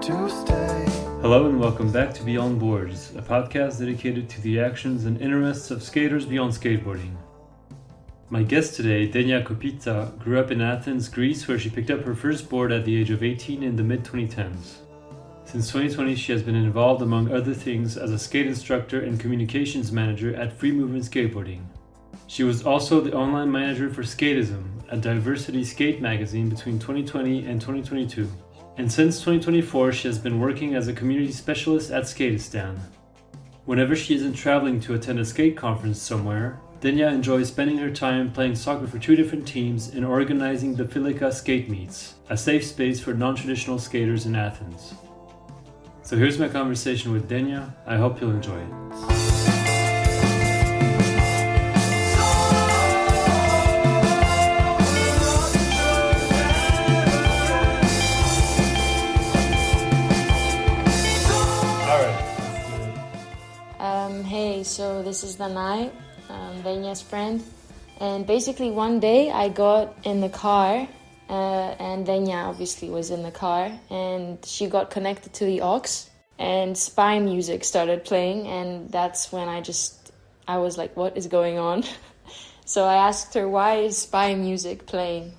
to stay. Hello and welcome back to Beyond Boards, a podcast dedicated to the actions and interests of skaters beyond skateboarding. My guest today, Denia Kopita, grew up in Athens, Greece, where she picked up her first board at the age of 18 in the mid-2010s. Since 2020, she has been involved, among other things, as a skate instructor and communications manager at Movement Skateboarding. She was also the online manager for Skateism, a diversity skate magazine between 2020 and 2022. And since 2024, she has been working as a community specialist at Skateistan. Whenever she isn't traveling to attend a skate conference somewhere, Denia enjoys spending her time playing soccer for two different teams and organizing the Filika skate meets, a safe space for non-traditional skaters in Athens. So here's my conversation with Denia. I hope you'll enjoy it. Hey, so this is Danae, Denia's friend, and basically one day I got in the car and Denia obviously was in the car and she got connected to the aux and spy music started playing, and that's when I was like, what is going on? So I asked her, why is spy music playing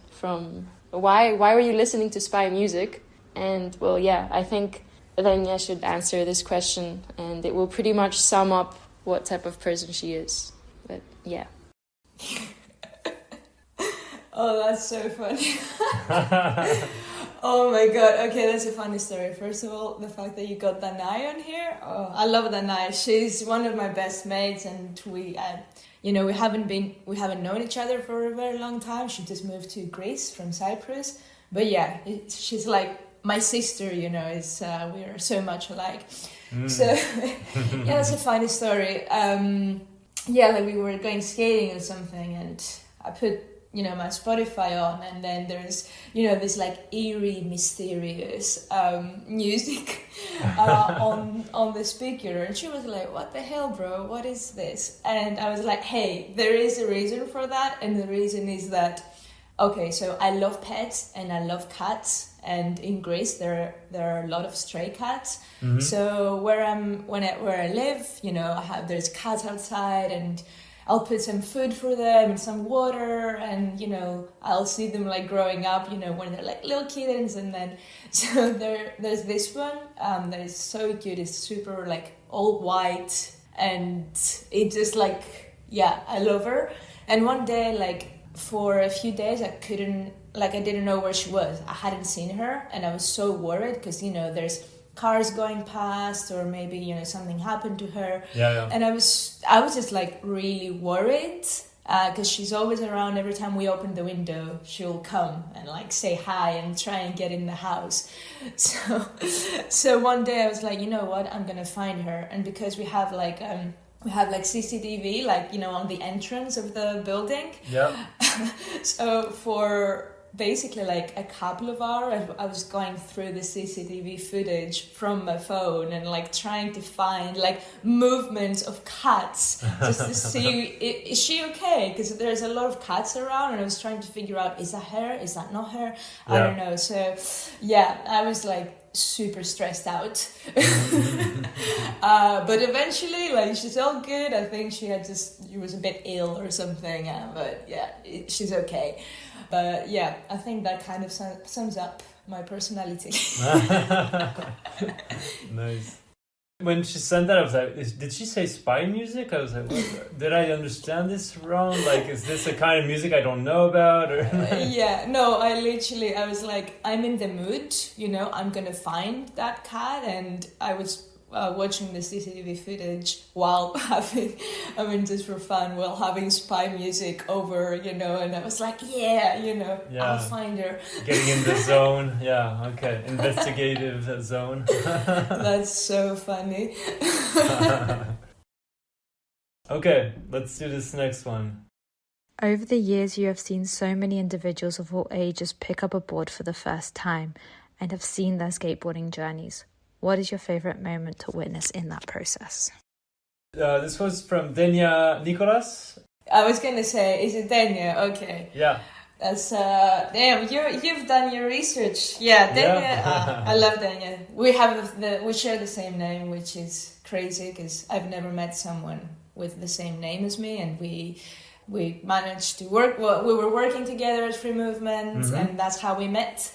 why were you listening to spy music? And well, yeah, I think Denia should answer this question and it will pretty much sum up what type of person she is. But yeah. Oh, that's so funny. Oh my god. Okay, that's a funny story. First of all, the fact that you got Danae on here. Oh, I love Danae. She's one of my best mates, and we haven't known each other for a very long time. She just moved to Greece from Cyprus. But yeah, she's like my sister, we are so much alike. So yeah, that's a funny story. Like we were going skating or something, and I put my Spotify on, and then there's this like eerie, mysterious music on the speaker, and she was like, "What the hell, bro? What is this?" And I was like, "Hey, there is a reason for that, and the reason is that." Okay, so I love pets and I love cats, and in Greece there are a lot of stray cats. Mm-hmm. So where I live, there's cats outside, and I'll put some food for them and some water, and I'll see them like growing up, when they're like little kittens, and then so there's this one that is so cute. It's super like all white, and it just like I love her. And one day like, for a few days I didn't know where she was. I hadn't seen her, and I was so worried because there's cars going past, or maybe something happened to her. And I was just like really worried because she's always around. Every time we open the window, she'll come and like say hi and try and get in the house. So one day I was like, you know what, I'm gonna find her. And because we have like CCTV, on the entrance of the building. Yeah. So for basically like a couple of hours, I was going through the CCTV footage from my phone and like trying to find like movements of cats just to see, is she okay? Because there's a lot of cats around, and I was trying to figure out, is that her? Is that not her? I don't know. So yeah, I was like super stressed out. But eventually, like, she's all good. I think she was a bit ill or something, but yeah, she's okay. But yeah, I think that kind of sums up my personality. Nice. When she sent that, I was like, did she say spy music? I was like, what? Did I understand this wrong? Like, is this a kind of music I don't know about? Or I was like, I'm in the mood, I'm gonna find that cat. And I was watching the CCTV footage while just for fun, while having spy music over, and I was like, I'll find her. Getting in the zone. Yeah, okay. Investigative zone. That's so funny. Okay, let's do this next one. Over the years, you have seen so many individuals of all ages pick up a board for the first time and have seen their skateboarding journeys. What is your favorite moment to witness in that process? This was from Denia Nicolas. I was going to say, is it Denia? Okay. Yeah. That's damn. You've done your research. Yeah, Denia. I love Denia. We share the same name, which is crazy because I've never met someone with the same name as me, and we managed to work. Well, we were working together at Free Movement, and that's how we met.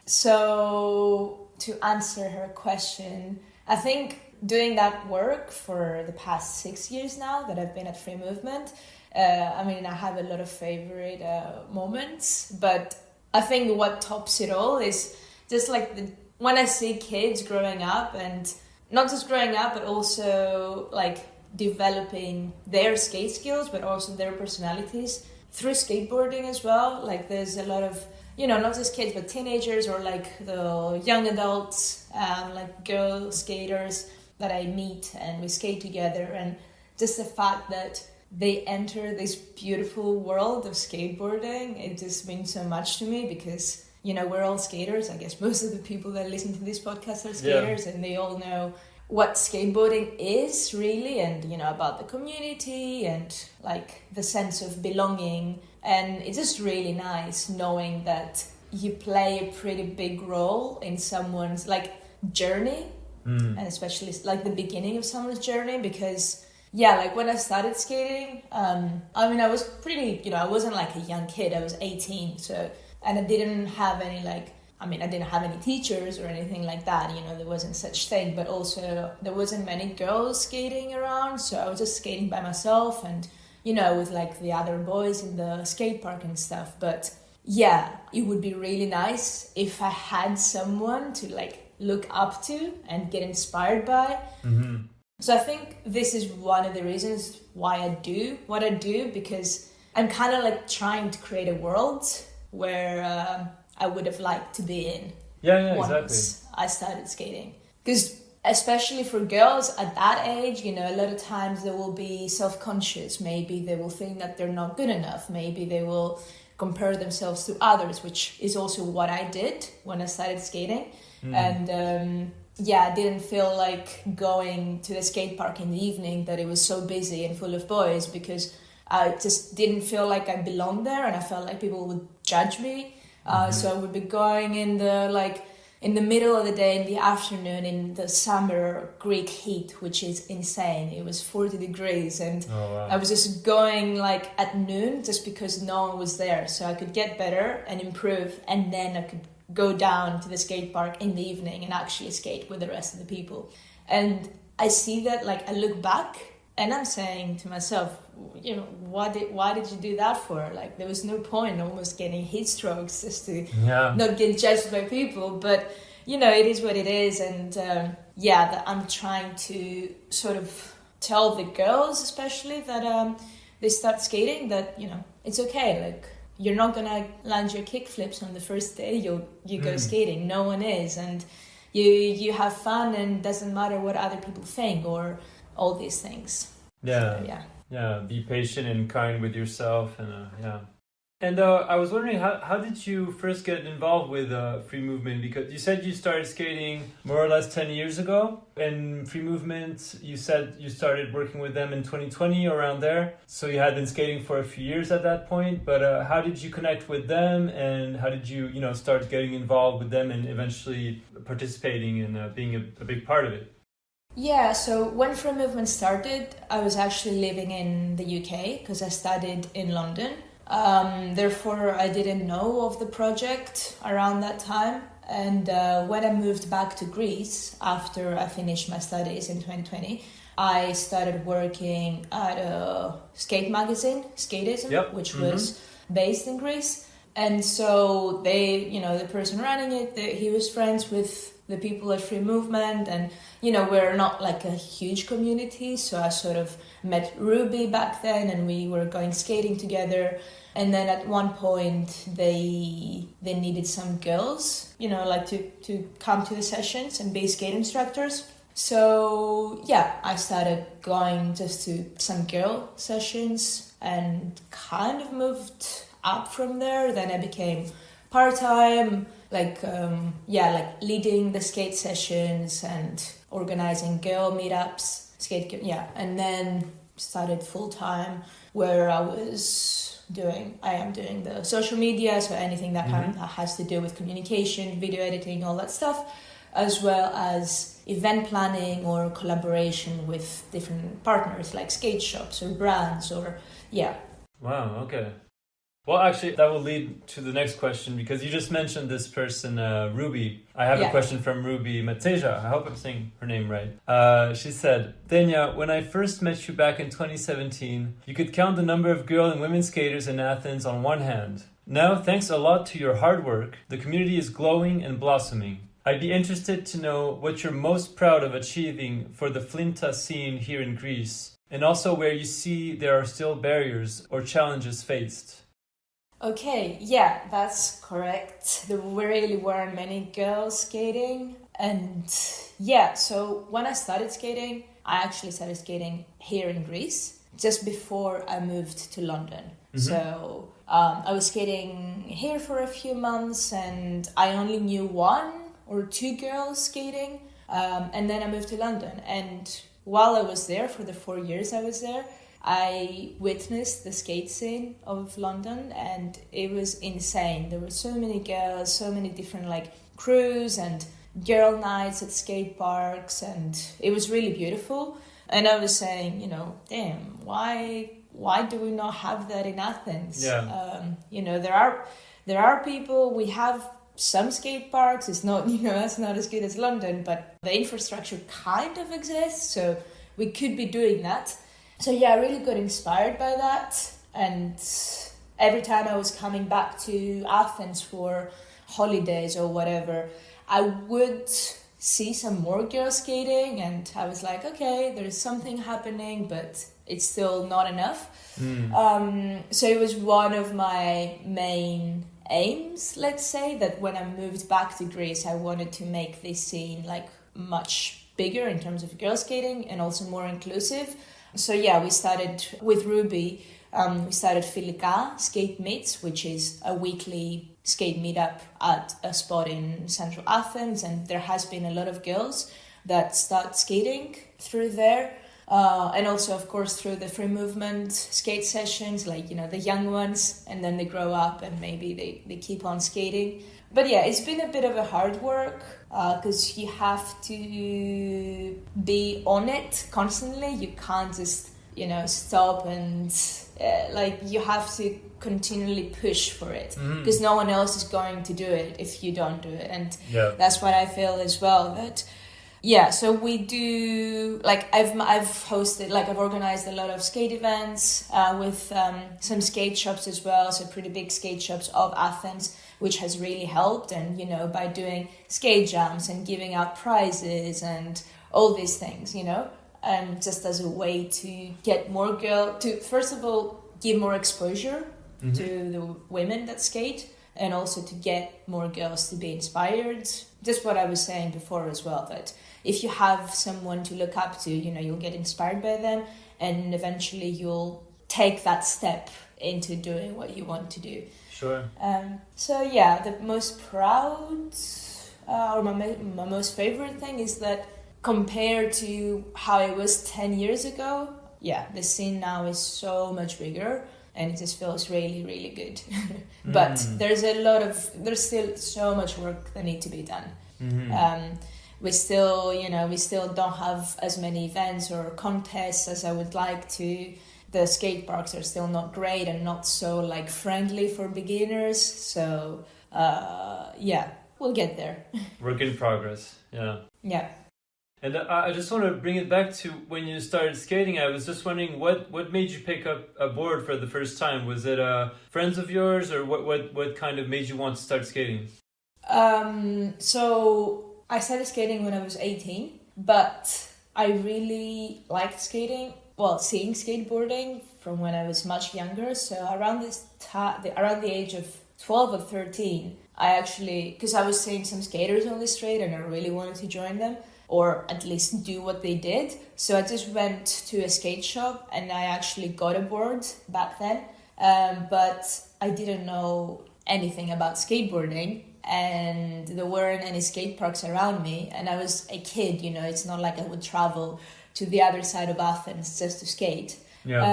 So to answer her question, I think doing that work for the past 6 years now that I've been at Free Movement. I mean, I have a lot of favorite moments, but I think what tops it all is just like when I see kids growing up, and not just growing up, but also like developing their skate skills, but also their personalities through skateboarding as well. Like there's a lot of, not just kids, but teenagers or like the young adults, like girl skaters that I meet and we skate together. And just the fact that they enter this beautiful world of skateboarding, it just means so much to me because, we're all skaters. I guess most of the people that listen to this podcast are skaters, and they all know what skateboarding is really, and, about the community and like the sense of belonging. And it's just really nice knowing that you play a pretty big role in someone's like journey, and especially like the beginning of someone's journey, because like when I started skating, I mean, I was pretty, I wasn't like a young kid. I was 18, and I didn't have any I didn't have any teachers or anything like that. There wasn't such thing, but also there wasn't many girls skating around. So I was just skating by myself and, with like the other boys in the skate park and stuff. But yeah, it would be really nice if I had someone to like look up to and get inspired by. So I think this is one of the reasons why I do what I do, because I'm kind of like trying to create a world where I would have liked to be in. Once exactly. I started skating. Because especially for girls at that age, a lot of times they will be self-conscious. Maybe they will think that they're not good enough. Maybe they will compare themselves to others, which is also what I did when I started skating. And I didn't feel like going to the skate park in the evening, that it was so busy and full of boys, because I just didn't feel like I belonged there, and I felt like people would judge me. So I would be going in the middle of the day, in the afternoon, in the summer Greek heat, which is insane. It was 40 degrees, and I was just going like at noon just because no one was there, so I could get better and improve, and then I could go down to the skate park in the evening and actually skate with the rest of the people. And I see that, like, I look back and I'm saying to myself, why did you do that for? Like, there was no point almost getting heat strokes just to not get judged by people. But, it is what it is. And that I'm trying to sort of tell the girls, especially, that they start skating, that, it's okay. Like, you're not gonna land your kickflips on the first day you go skating. No one is, and you have fun, and doesn't matter what other people think or all these things. Be patient and kind with yourself, and And I was wondering, how did you first get involved with Free Movement? Because you said you started skating more or less 10 years ago. And Free Movement, you said you started working with them in 2020, around there. So you had been skating for a few years at that point. But how did you connect with them? And how did you, start getting involved with them and eventually participating and being a big part of it? Yeah, so when Free Movement started, I was actually living in the UK because I studied in London. Therefore, I didn't know of the project around that time. And when I moved back to Greece after I finished my studies in 2020, I started working at a skate magazine, Skateism, which was based in Greece. And so they, the person running it, he was friends with the people at Free Movement, and we're not like a huge community, so I sort of met Ruby back then, and we were going skating together. And then at one point they needed some girls, to come to the sessions and be skate instructors. So I started going just to some girl sessions and kind of moved up from there. Then I became part-time, like leading the skate sessions and organizing girl meetups, and then started full time, where I am doing the social media, so anything that that has to do with communication, video editing, all that stuff, as well as event planning or collaboration with different partners like skate shops or brands or Wow, okay. Well, actually, that will lead to the next question, because you just mentioned this person, Ruby. I have a question from Ruby Mateja. I hope I'm saying her name right. She said, Denia, when I first met you back in 2017, you could count the number of girl and women skaters in Athens on one hand. Now, thanks a lot to your hard work, the community is glowing and blossoming. I'd be interested to know what you're most proud of achieving for the Flinta scene here in Greece, and also where you see there are still barriers or challenges faced. Okay, yeah, that's correct. There really weren't many girls skating. And so when I started skating, I actually started skating here in Greece just before I moved to London. So I was skating here for a few months and I only knew 1 or 2 girls skating. And then I moved to London. And while I was there, for the 4 years I was there, I witnessed the skate scene of London and it was insane. There were so many girls, so many different crews and girl nights at skate parks, and it was really beautiful. And I was saying, damn, why do we not have that in Athens? Yeah. There are people, we have some skate parks, it's not, that's not as good as London, but the infrastructure kind of exists, so we could be doing that. So I really got inspired by that, and every time I was coming back to Athens for holidays or whatever, I would see some more girls skating, and I was like, okay, there's something happening, but it's still not enough. So it was one of my main aims, let's say, that when I moved back to Greece, I wanted to make this scene much bigger in terms of girl skating and also more inclusive. So we started with Ruby, we started Filika Skate Meets, which is a weekly skate meetup at a spot in central Athens, and there has been a lot of girls that start skating through there, and also of course through the free movement skate sessions, the young ones, and then they grow up and maybe they keep on skating. But it's been a bit of a hard work because you have to be on it constantly. You can't just, stop and you have to continually push for it because no one else is going to do it if you don't do it. And that's what I feel as well, that so we do, I've hosted, I've organized a lot of skate events with some skate shops as well, so pretty big skate shops of Athens, which has really helped. And, by doing skate jams and giving out prizes and all these things, just as a way to get more to, first of all, give more exposure to the women that skate, and also to get more girls to be inspired. Just what I was saying before as well, that if you have someone to look up to, you'll get inspired by them, and eventually you'll take that step into doing what you want to do. Sure. The most proud or my most favorite thing is that compared to how it was 10 years ago, the scene now is so much bigger, and it just feels really, really good. But there's still so much work that needs to be done. We still don't have as many events or contests as I would like to. The skate parks are still not great and not so friendly for beginners. So we'll get there. Work in progress. Yeah. And I just want to bring it back to when you started skating. I was just wondering what made you pick up a board for the first time? Was it friends of yours, or what kind of made you want to start skating? So I started skating when I was 18, but I really liked skating. Well, seeing skateboarding from when I was much younger. So around the age of 12 or 13, I actually, because I was seeing some skaters on the street and I really wanted to join them, or at least do what they did. So I just went to a skate shop and I actually got a board back then. But I didn't know anything about skateboarding, and there weren't any skate parks around me. And I was a kid, it's not like I would travel to the other side of Athens just to skate. Yeah.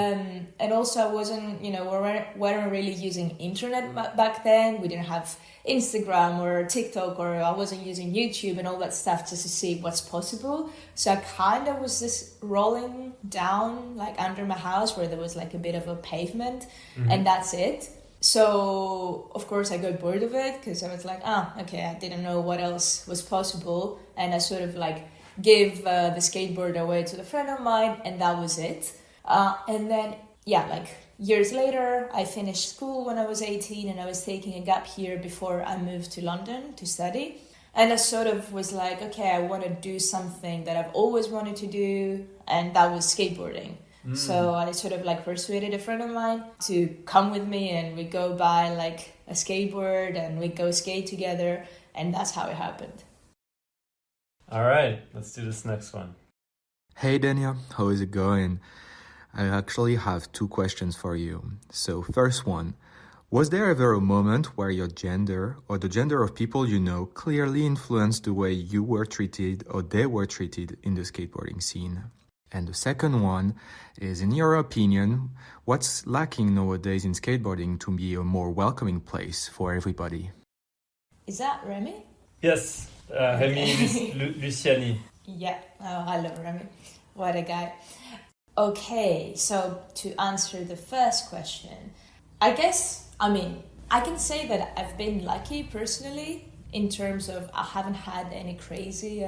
And also I wasn't, we weren't really using internet back then. We didn't have Instagram or TikTok, or I wasn't using YouTube and all that stuff just to see what's possible. So I kind of was just rolling down like under my house where there was like a bit of a pavement, and that's it. So of course I got bored of it because I was like, okay, I didn't know what else was possible. And I sort of like gave the skateboard away to a friend of mine, and that was it. And then, like years later, I finished school when I was 18, and I was taking a gap year before I moved to London to study. And I sort of was like, okay, I want to do something that I've always wanted to do, and that was skateboarding. So I sort of like persuaded a friend of mine to come with me, and we go buy like a skateboard and we go skate together, and that's how it happened. All right, let's do this next one. Hey Denia, how is it going? I actually have 2 questions for you. So first one, was there ever a moment where your gender or the gender of people you know clearly influenced the way you were treated or they were treated in the skateboarding scene? And the second one is, in your opinion, what's lacking nowadays in skateboarding to be a more welcoming place for everybody? Is that Rémi? Yes, Rémi Luciani. Yeah, I love Rémi. What a guy. Okay, so to answer the first question, I can say that I've been lucky personally in terms of I haven't had any crazy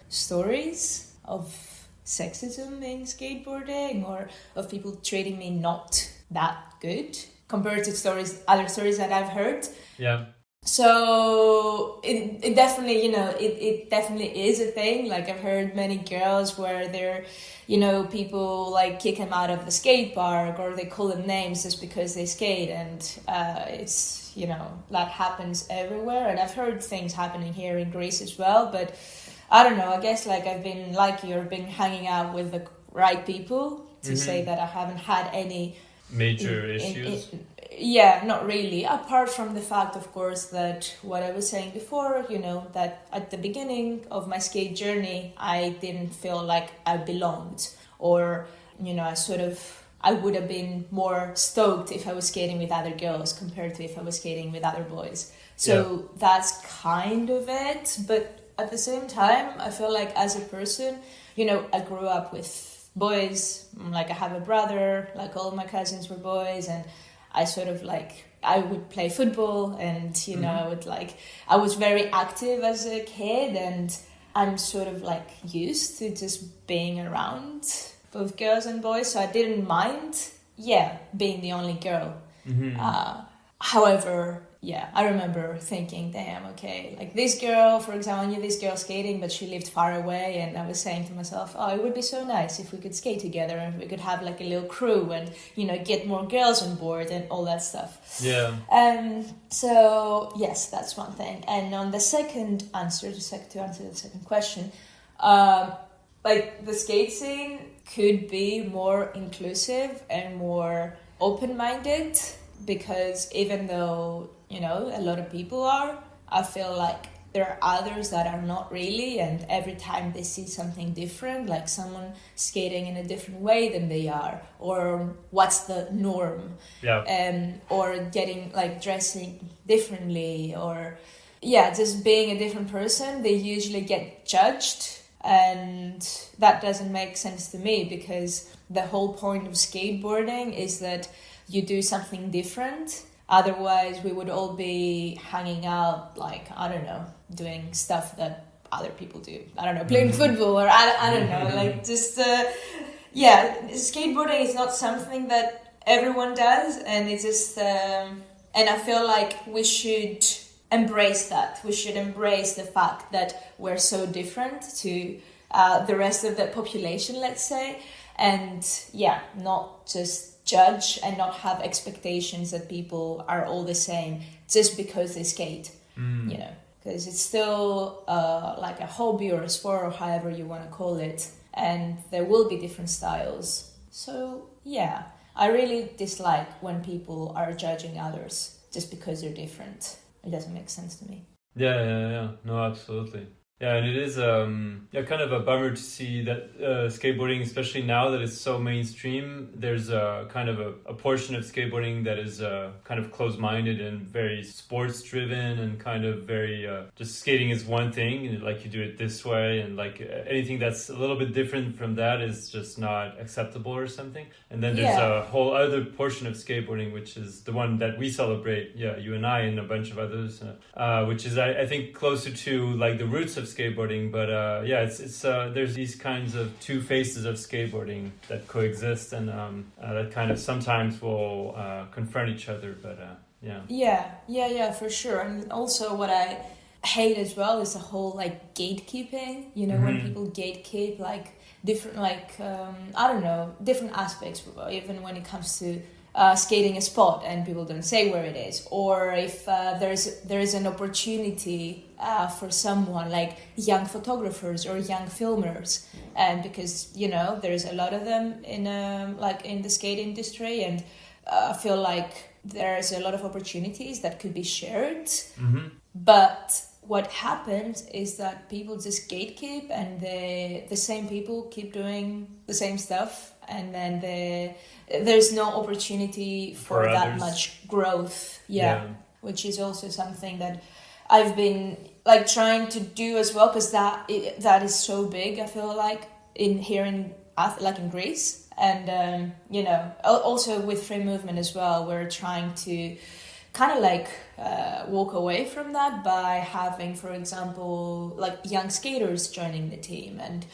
stories of sexism in skateboarding or of people treating me not that good compared to other stories that I've heard. Yeah. So it definitely, it definitely is a thing. Like I've heard many girls where they're, people like kick them out of the skate park or they call them names just because they skate. And it's, that happens everywhere. And I've heard things happening here in Greece as well. But I don't know, I guess like I've been lucky or been hanging out with the right people to say that I haven't had any major issues. Yeah, not really. Apart from the fact, of course, that what I was saying before, that at the beginning of my skate journey, I didn't feel like I belonged. Or, I would have been more stoked if I was skating with other girls compared to if I was skating with other boys. So that's kind of it. But at the same time, I feel like as a person, I grew up with boys. Like I have a brother, like all my cousins were boys, and I sort of like, I would play football and, I was very active as a kid, and I'm sort of like used to just being around both girls and boys. So I didn't mind, being the only girl. However, I remember thinking, damn, okay, like this girl, for example, I knew this girl skating, but she lived far away, and I was saying to myself, oh, it would be so nice if we could skate together and we could have like a little crew and, get more girls on board and all that stuff. Yeah. So, yes, that's one thing. And on the second answer, to answer the second question, like the skate scene could be more inclusive and more open-minded, because even though, a lot of people are, I feel like there are others that are not really, and every time they see something different, like someone skating in a different way than they are, or what's the norm, or getting like dressing differently, or just being a different person, they usually get judged, and that doesn't make sense to me, because the whole point of skateboarding is that you do something different. Otherwise, we would all be hanging out, like, I don't know, doing stuff that other people do. I don't know, playing football, or I don't know, like just, skateboarding is not something that everyone does, and it's just, and I feel like we should embrace that. We should embrace the fact that we're so different to the rest of the population, let's say, and not just judge and not have expectations that people are all the same just because they skate, because it's still like a hobby or a sport or however you want to call it, and there will be different styles. So I really dislike when people are judging others just because they're different. It doesn't make sense to me. Yeah. No, absolutely. Yeah, and it is kind of a bummer to see that skateboarding, especially now that it's so mainstream, there's a kind of a portion of skateboarding that is kind of closed-minded and very sports-driven and kind of very just skating is one thing, and like you do it this way, and like anything that's a little bit different from that is just not acceptable or something. And then there's a whole other portion of skateboarding, which is the one that we celebrate, you and I and a bunch of others, which is I think closer to like the roots of skateboarding, but it's there's these kinds of two faces of skateboarding that coexist, and that kind of sometimes will confront each other, but for sure. And also what I hate as well is the whole like gatekeeping, you know, when people gatekeep like different like different aspects, even when it comes to skating a spot and people don't say where it is, or if there is an opportunity for someone like young photographers or young filmers, and because you know there's a lot of them in the skate industry, and I feel like there's a lot of opportunities that could be shared, but what happens is that people just gatekeep, and the same people keep doing the same stuff, and then there's no opportunity for that others. Much growth, which is also something that I've been like trying to do as well, because that is so big. I feel like in Greece, and also with free movement as well, we're trying to kind of like walk away from that by having, for example, like young skaters joining the team and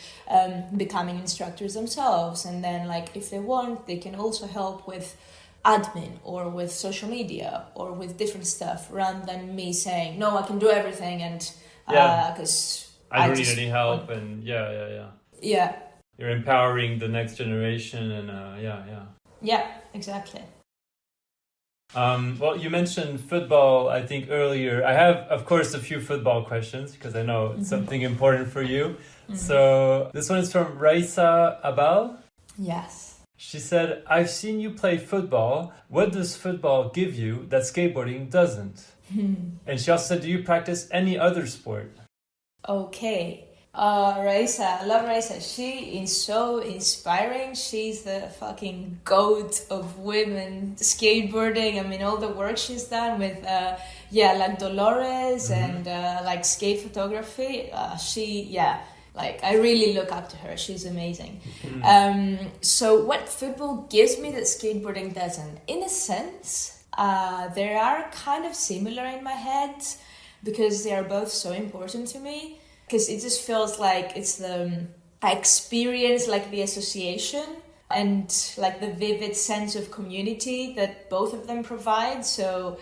becoming instructors themselves, and then like if they want, they can also help with admin or with social media or with different stuff, rather than me saying no, I can do everything, and because I don't need any help, and you're empowering the next generation, and exactly. Well, you mentioned football, I think, earlier. I have, of course, a few football questions because I know it's something important for you. So this one is from Raisa Abal. Yes. She said, I've seen you play football. What does football give you that skateboarding doesn't? And she also said, do you practice any other sport? Okay. Raisa, I love Raisa. She is so inspiring. She's the fucking goat of women skateboarding. I mean, all the work she's done with, like Dolores and like skate photography. I really look up to her. She's amazing. So what football gives me that skateboarding doesn't? In a sense, they are kind of similar in my head, because they are both so important to me. Because it just feels like it's I experience like the association and like the vivid sense of community that both of them provide. So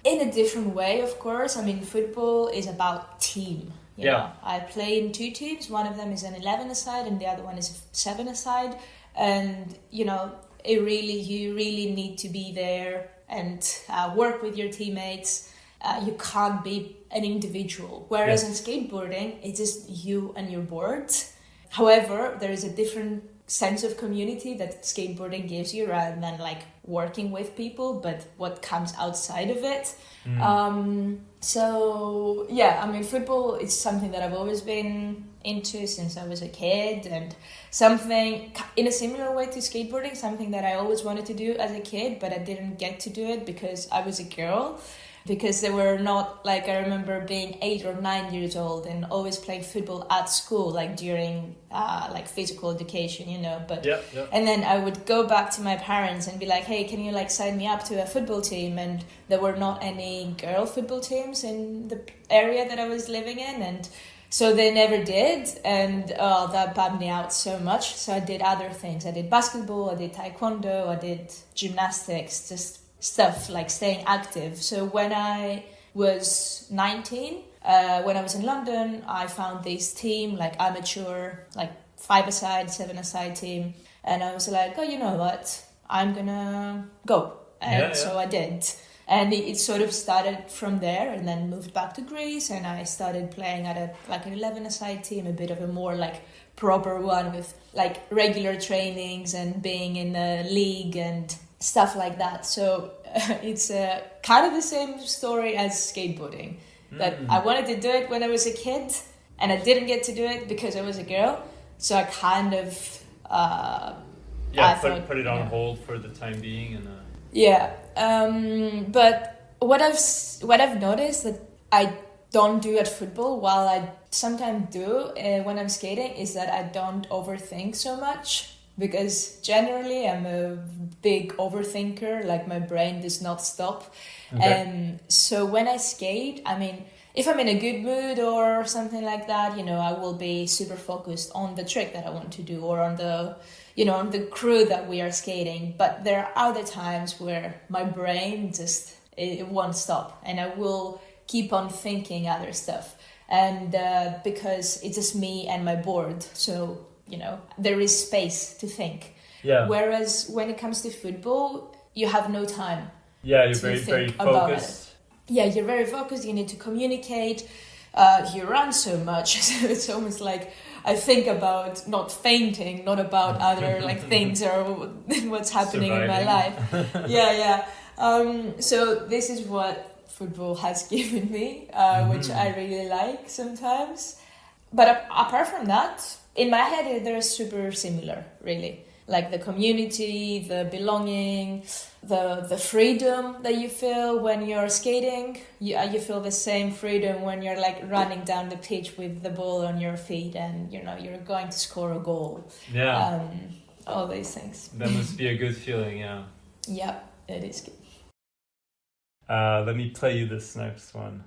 in a different way, of course. I mean, football is about team. You know? I play in two teams. One of them is an 11-a-side and the other one is a 7-a-side. And, you know, you really need to be there and work with your teammates. You can't be an individual. Whereas in skateboarding, it's just you and your board. However, there is a different sense of community that skateboarding gives you, rather than like working with people, but what comes outside of it. Football is something that I've always been into since I was a kid, and something in a similar way to skateboarding, something that I always wanted to do as a kid, but I didn't get to do it because I was a girl. Because they were not, like, I remember being 8 or 9 years old and always playing football at school, like during like physical education, you know. But and then I would go back to my parents and be like, hey, can you like sign me up to a football team? And there were not any girl football teams in the area that I was living in, and so they never did, and that bummed me out so much. So I did other things. I did basketball, I did taekwondo, I did gymnastics, just stuff like staying active. So when I was 19, when I was in London, I found this team, like amateur, like 5-a-side, 7-a-side team. And I was like, oh, you know what? I'm gonna go. And so I did. And it sort of started from there, and then moved back to Greece, and I started playing at an 11-a-side team, a bit of a more like proper one with like regular trainings and being in a league and stuff like that. So it's kind of the same story as skateboarding. That I wanted to do it when I was a kid, and I didn't get to do it because I was a girl. So I kind of put it on hold for the time being, and but what I've noticed that I don't do at football, while I sometimes do when I'm skating, is that I don't overthink so much. Because generally I'm a big overthinker, like my brain does not stop. Okay. So when I skate, I mean, if I'm in a good mood or something like that, you know, I will be super focused on the trick that I want to do or on the, you know, on the crew that we are skating. But there are other times where my brain just, it won't stop and I will keep on thinking other stuff. And because it's just me and my board, so you know, there is space to think. Yeah. Whereas when it comes to football, you have no time. Yeah, you're very focused. Yeah, you're very focused. You need to communicate. You run so much, so it's almost like I think about not fainting, not about other like things or what's happening in my life. Yeah. So this is what football has given me, which I really like sometimes. But apart from that, in my head, they're super similar, really. Like the community, the belonging, the freedom that you feel when you're skating. You feel the same freedom when you're like running down the pitch with the ball on your feet and, you know, you're going to score a goal. Yeah. All these things. That must be a good feeling, yeah. Yeah, it is good. Let me play you this next one.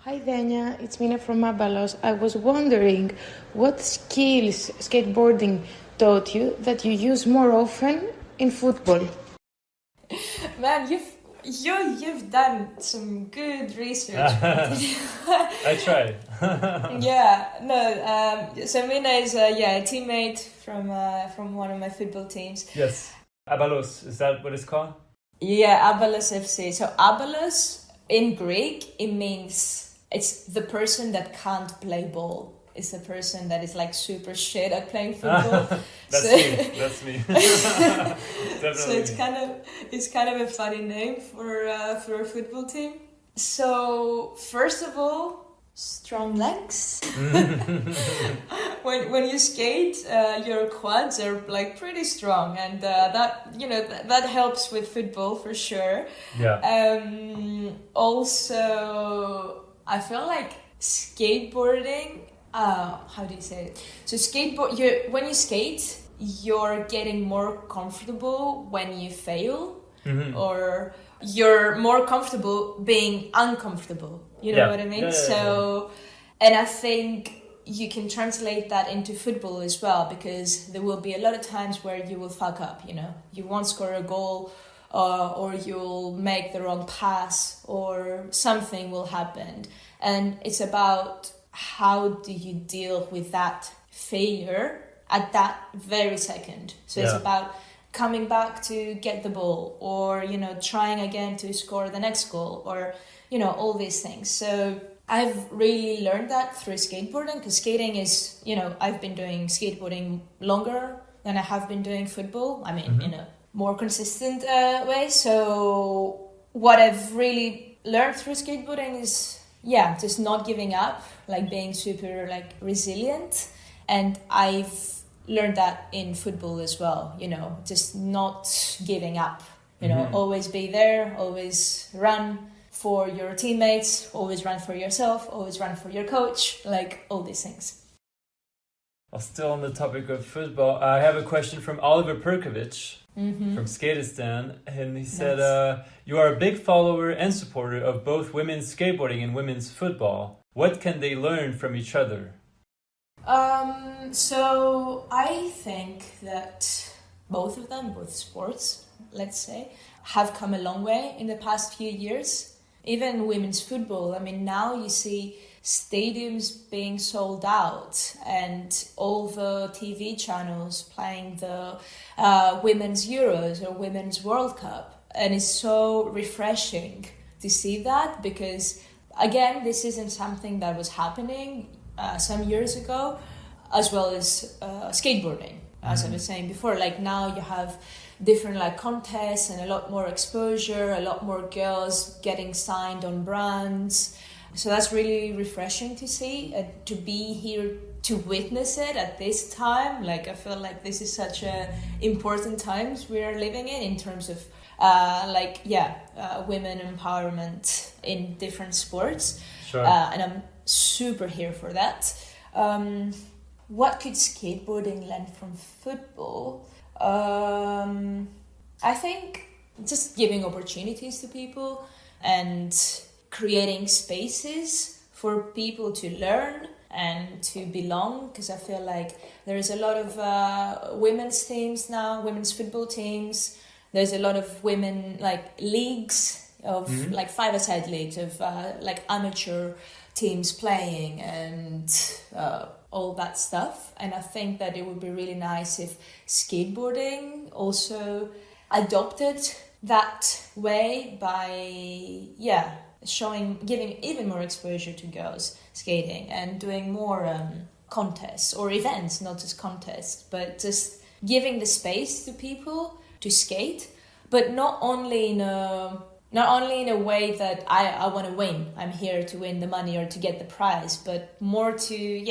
Hi Denia, it's Mina from Abalos. I was wondering what skills skateboarding taught you that you use more often in football. Man, you've done some good research. I try. So Mina is a teammate from one of my football teams. Yes, Abalos, is that what it's called? Yeah, Abalos FC. So Abalos in Greek, it means it's the person that can't play ball. It's the person that is like super shit at playing football. That's me. Definitely. So it's kind of a funny name for a football team. So first of all, strong legs. When you skate, your quads are like pretty strong, and that helps with football for sure. Yeah. Also, I feel like skateboarding. How do you say it? So when you skate, you're getting more comfortable when you fail, or you're more comfortable being uncomfortable. You know what I mean? And I think you can translate that into football as well, because there will be a lot of times where you will fuck up. You know, you won't score a goal, or you'll make the wrong pass, or something will happen, and it's about how do you deal with that failure at that very second. So it's about coming back to get the ball, or, you know, trying again to score the next goal, or, you know, all these things. So I've really learned that through skateboarding, because skating is, you know, I've been doing skateboarding longer than I have been doing football. I mean, in a more consistent way. So what I've really learned through skateboarding is, just not giving up, like being super like resilient. And I've learned that in football as well, you know, just not giving up, you know, always be there, always run for your teammates, always run for yourself, always run for your coach, like all these things. Well, still on the topic of football, I have a question from Oliver Percovich from Skateistan, and he said, you are a big follower and supporter of both women's skateboarding and women's football. What can they learn from each other? So I think that both of them, both sports, let's say, have come a long way in the past few years. Even women's football, I mean, now you see stadiums being sold out and all the TV channels playing the Women's Euros or Women's World Cup. And it's so refreshing to see that, because, again, this isn't something that was happening some years ago, as well as skateboarding, as I was saying before. Like now you have different like contests and a lot more exposure, a lot more girls getting signed on brands. So that's really refreshing to see, to be here to witness it at this time. Like, I feel like this is such a important times we are living in terms of women empowerment in different sports. Sure. And I'm super here for that. What could skateboarding learn from football? I think just giving opportunities to people and creating spaces for people to learn and to belong, because I feel like there is a lot of women's teams now, women's football teams. There's a lot of women leagues of like five-a-side leagues of like amateur teams playing and all that stuff. And I think that it would be really nice if skateboarding also adopted that way by giving even more exposure to girls skating and doing more contests or events, not just contests, but just giving the space to people to skate, but not only in a way that I want to win, I'm here to win the money or to get the prize, but more to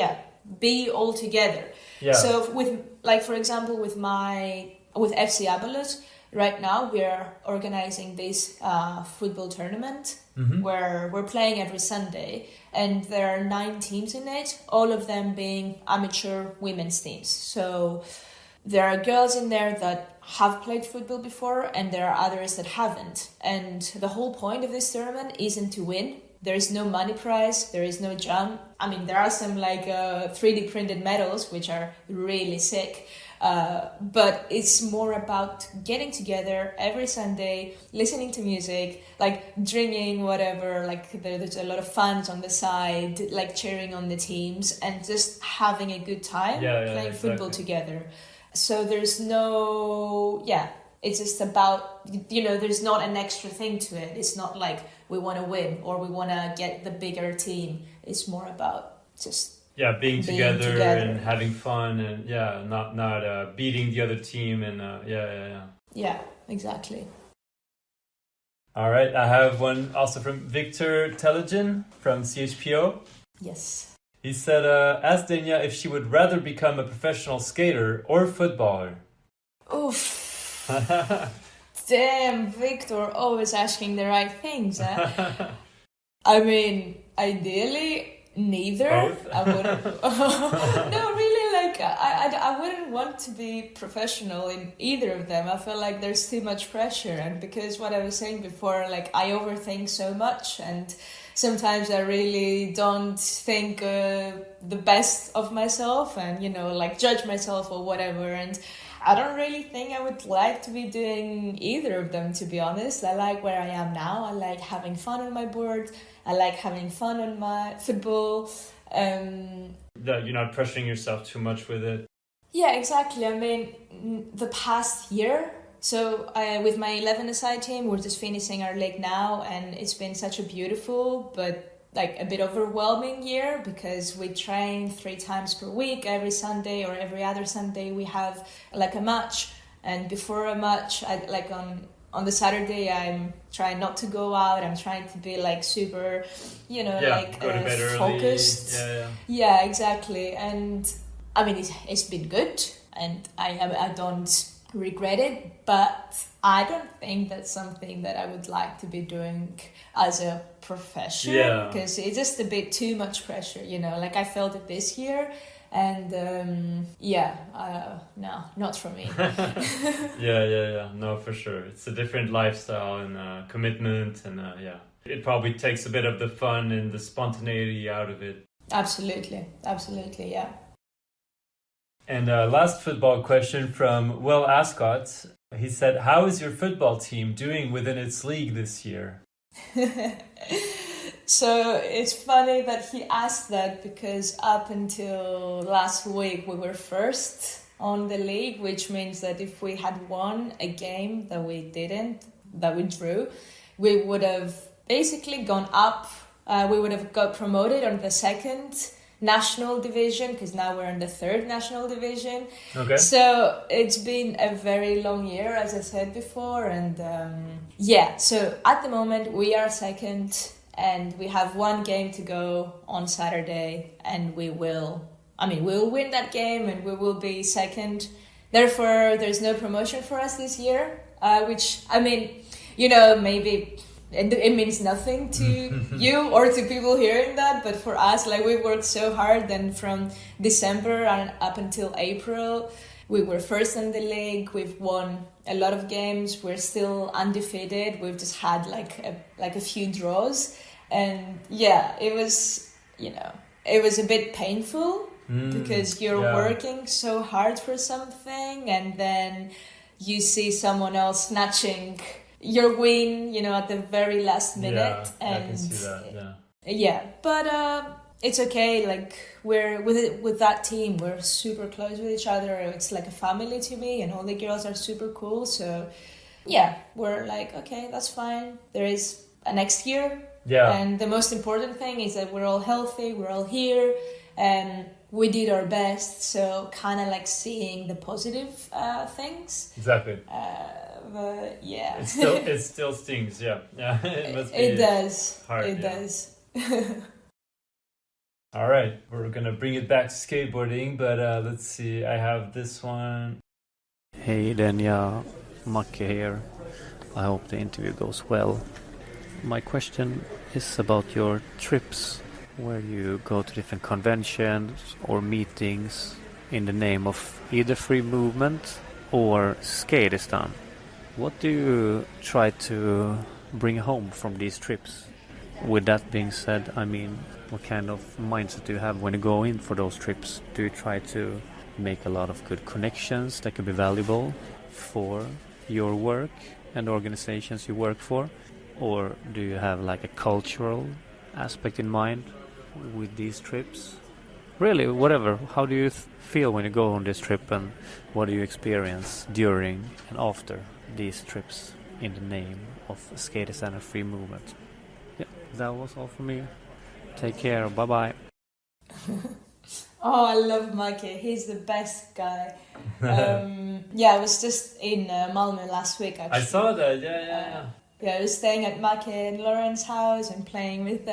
be all together. Yeah. So with, like, for example, with FC Abalos, right now we are organizing this football tournament where we're playing every Sunday, and there are 9 teams in it, all of them being amateur women's teams. So there are girls in there that have played football before, and there are others that haven't. And the whole point of this tournament isn't to win. There is no money prize, there is no jump. I mean, there are some 3D printed medals, which are really sick. But it's more about getting together every Sunday, listening to music, drinking, whatever, there's a lot of fun on the side, cheering on the teams and just having a good time playing football together. So there's no, it's just about, there's not an extra thing to it. It's not like we want to win or we want to get the bigger team. It's more about just being together and having fun and not beating the other team and Yeah, exactly. All right, I have one also from Viktor Telegin from CHPO. Yes. He said, ask Denia if she would rather become a professional skater or footballer. Oof. Damn, Viktor, always asking the right things, huh? I mean, ideally, neither. Both? I wouldn't. No, really, I wouldn't want to be professional in either of them. I feel like there's too much pressure, and because what I was saying before, I overthink so much, and sometimes I really don't think the best of myself, and judge myself or whatever. And I don't really think I would like to be doing either of them, to be honest. I like where I am now. I like having fun on my board. I like having fun on my football. That you're not pressuring yourself too much with it. Yeah, exactly. I mean, the past year, so with my 11-a-side team, we're just finishing our league now, and it's been such a beautiful but a bit overwhelming year, because we train 3 times per week. Every Sunday or every other Sunday we have a match, and before a match on the Saturday I'm trying not to go out. I'm trying to be super go to bed focused early. Yeah, exactly. And I mean, it's been good, and I don't regret it, but I don't think that's something that I would like to be doing as a profession, because it's just a bit too much pressure, I felt it this year, and no, not for me. No, for sure, it's a different lifestyle and commitment, and it probably takes a bit of the fun and the spontaneity out of it. Absolutely, yeah. And last football question from Ascott. He said, how is your football team doing within its league this year? So it's funny that he asked that, because up until last week we were first on the league, which means that if we had won a game that we drew, we would have basically gone up. We would have got promoted on the 2nd national division, because now we're in the 3rd national division. Okay. So it's been a very long year, as I said before, and so at the moment we are 2nd, and we have one game to go on Saturday, and we'll win that game and we will be second. Therefore, there's no promotion for us this year, which, I mean, you know, maybe it means nothing to you or to people hearing that, but for us, like, we worked so hard, and from December and up until April, we were first in the league. We've won a lot of games. We're still undefeated. We've just had like a few draws, and yeah, it was a bit painful because you're working so hard for something, and then you see someone else snatching your win, you know, at the very last minute. Yeah, and I can see that. Yeah, but it's okay. Like, we're with that team, we're super close with each other. It's like a family to me, and all the girls are super cool. So yeah, we're like, okay, that's fine. There is a next year. Yeah. And the most important thing is that we're all healthy, we're all here, and we did our best. So kind of like seeing the positive things. Exactly. But yeah, it still stings. Yeah. It must be. It does. Hard, it does. All right, we're gonna bring it back to skateboarding, but let's see. I have this one. Hey Denia, Makke here. I hope the interview goes well. My question is about your trips, where you go to different conventions or meetings in the name of either free movement or Skateistan. What do you try to bring home from these trips? With that being said, I mean, what kind of mindset do you have when you go in for those trips? Do you try to make a lot of good connections that could be valuable for your work and organizations you work for? Or do you have like a cultural aspect in mind with these trips? Really, whatever. How do you feel when you go on this trip, and what do you experience during and after these trips in the name of Skateistan and free movement? Yeah, that was all for me. Take care. Bye-bye. Oh, I love Makke. He's the best guy. Yeah, I was just in Malmö last week, actually. I saw that. Yeah. Yeah, I was staying at Makke and Lauren's house and playing with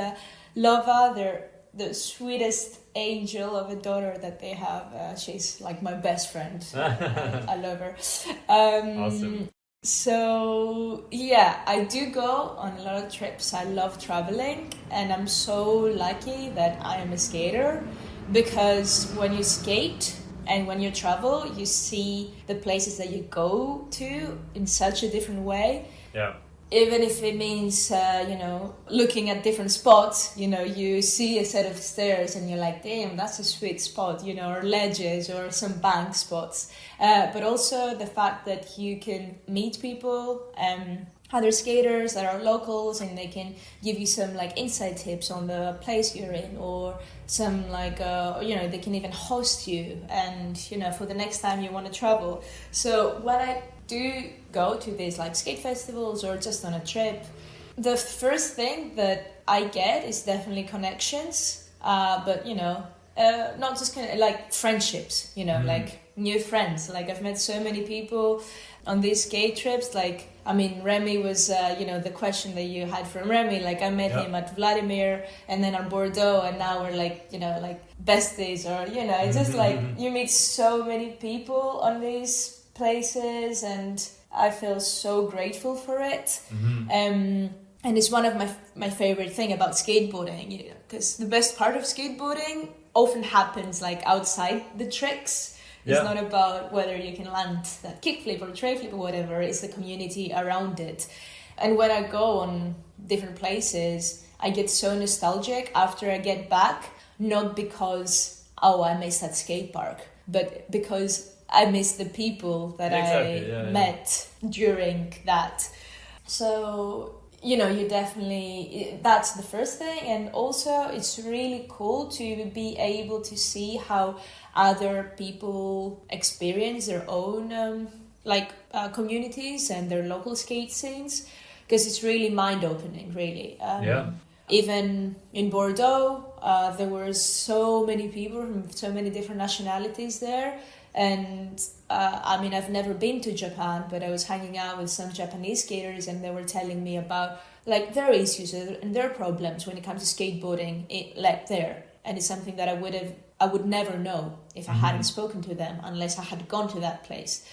Lova. They're the sweetest angel of a daughter that they have. She's like my best friend. I love her. Awesome. So yeah, I do go on a lot of trips. I love traveling, and I'm so lucky that I am a skater, because when you skate and when you travel, you see the places that you go to in such a different way. Yeah. Even if it means, looking at different spots, you see a set of stairs and you're like, damn, that's a sweet spot, or ledges or some bank spots. But also the fact that you can meet people, other skaters that are locals, and they can give you some like inside tips on the place you're in, or some like, they can even host you and, for the next time you want to travel. So when I do go to these like skate festivals or just on a trip, the first thing that I get is definitely connections, but not just kind of like friendships, like new friends. Like, I've met so many people on these skate trips. Like, I mean, Rémi was, the question that you had from Rémi, like I met him at Vladimir and then at Bordeaux, and now we're like, like besties, or, it's just like you meet so many people on these places, and I feel so grateful for it. And it's one of my favorite thing about skateboarding, because the best part of skateboarding often happens like outside the tricks. It's not about whether you can land that kickflip or tray flip or whatever. It's the community around it. And when I go on different places, I get so nostalgic after I get back, not because, I miss that skate park, but because I miss the people that I met during that. So, you definitely, that's the first thing. And also it's really cool to be able to see how other people experience their own communities and their local skate scenes, because it's really mind-opening, really. Even in Bordeaux, there were so many people from so many different nationalities there. And I've never been to Japan, but I was hanging out with some Japanese skaters, and they were telling me about like there are issues and there are problems when it comes to skateboarding like there, and it's something that I would never know if I hadn't spoken to them, unless I had gone to that place.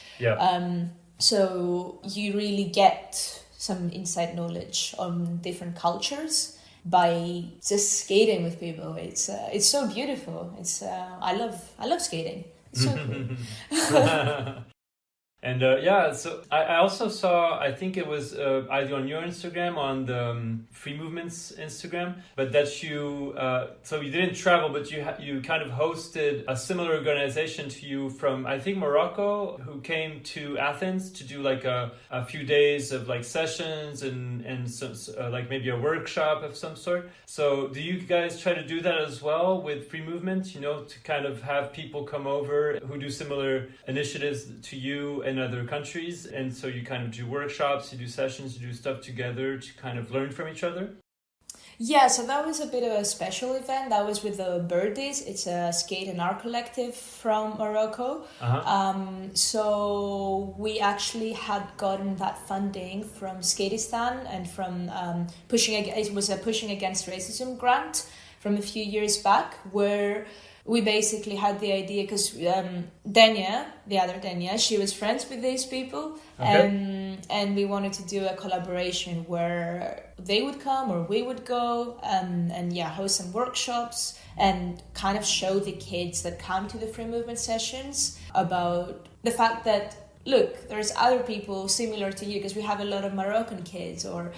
So you really get some inside knowledge on different cultures by just skating with people. It's so beautiful. I love skating. It's so cool. And so I also saw, I think it was either on your Instagram, on the Free Movements Instagram, but that you, so you didn't travel, but you kind of hosted a similar organization to you from, I think, Morocco, who came to Athens to do like a few days of like sessions and some, like maybe a workshop of some sort. So do you guys try to do that as well with Free Movement, to kind of have people come over who do similar initiatives to you in other countries, and so you kind of do workshops, you do sessions, you do stuff together to kind of learn from each other? Yeah, so that was a bit of a special event. That was with the Birdies. It's a skate and art collective from Morocco. So we actually had gotten that funding from Skateistan and from it was a Pushing Against Racism grant from a few years back, where we basically had the idea, because Denia, the other Denia, she was friends with these people, and we wanted to do a collaboration where they would come or we would go and host some workshops and kind of show the kids that come to the Free Movement sessions about the fact that, look, there's other people similar to you, because we have a lot of Moroccan kids or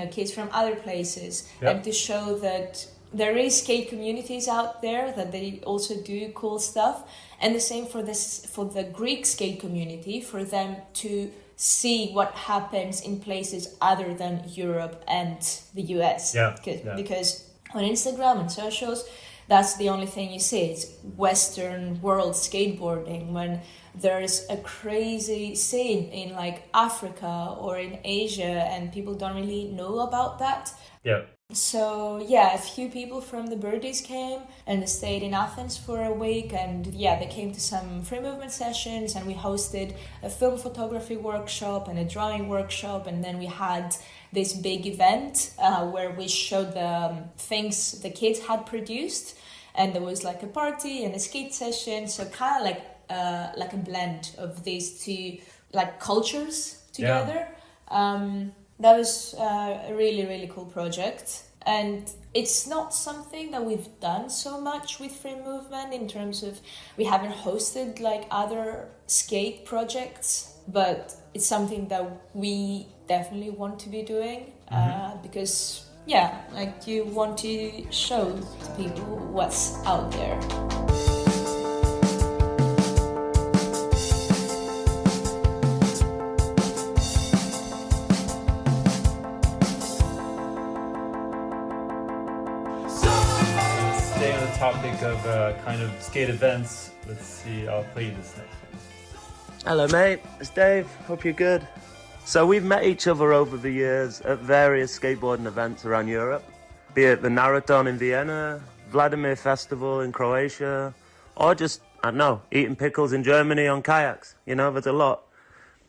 kids from other places, and to show that there is skate communities out there, that they also do cool stuff, and the same for the Greek skate community, for them to see what happens in places other than Europe and the US. Because on Instagram and socials, that's the only thing you see. It's Western world skateboarding, when there's a crazy scene in like Africa or in Asia, and people don't really know about that. So a few people from the Birdies came and they stayed in Athens for a week, and they came to some Free Movement sessions, and we hosted a film photography workshop and a drawing workshop, and then we had this big event where we showed the things the kids had produced, and there was like a party and a skate session, so kind of like a blend of these two like cultures together. That was a really, really cool project. And it's not something that we've done so much with Free Movement, in terms of we haven't hosted like other skate projects, but it's something that we definitely want to be doing because, like you want to show to people what's out there. Topic of kind of skate events. Let's see, I'll play you this next one. Hello mate, it's Dave, hope you're good. So we've met each other over the years at various skateboarding events around Europe, be it the Marathon in Vienna, Vladimir Festival in Croatia, or just, I don't know, eating pickles in Germany on kayaks. There's a lot.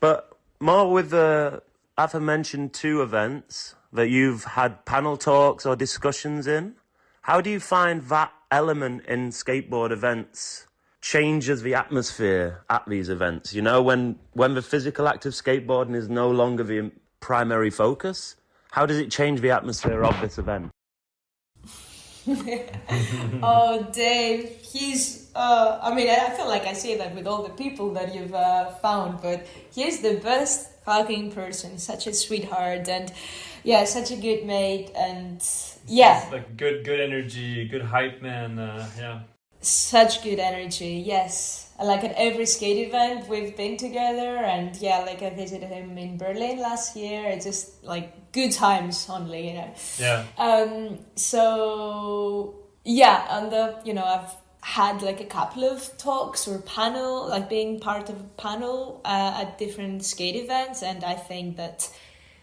But more with the aforementioned two events that you've had panel talks or discussions in, how do you find that element in skateboard events changes the atmosphere at these events? When the physical act of skateboarding is no longer the primary focus, how does it change the atmosphere of this event? Oh, Dave, he's, I feel like I say that with all the people that you've found, but he's the best fucking person, such a sweetheart, and such a good mate, and it's like good energy, good hype man, such good energy. Yes, like at every skate event we've been together, and like I visited him in Berlin last year. It's just like good times only, so and I've had like a couple of talks or panel, like being part of a panel at different skate events, and I think that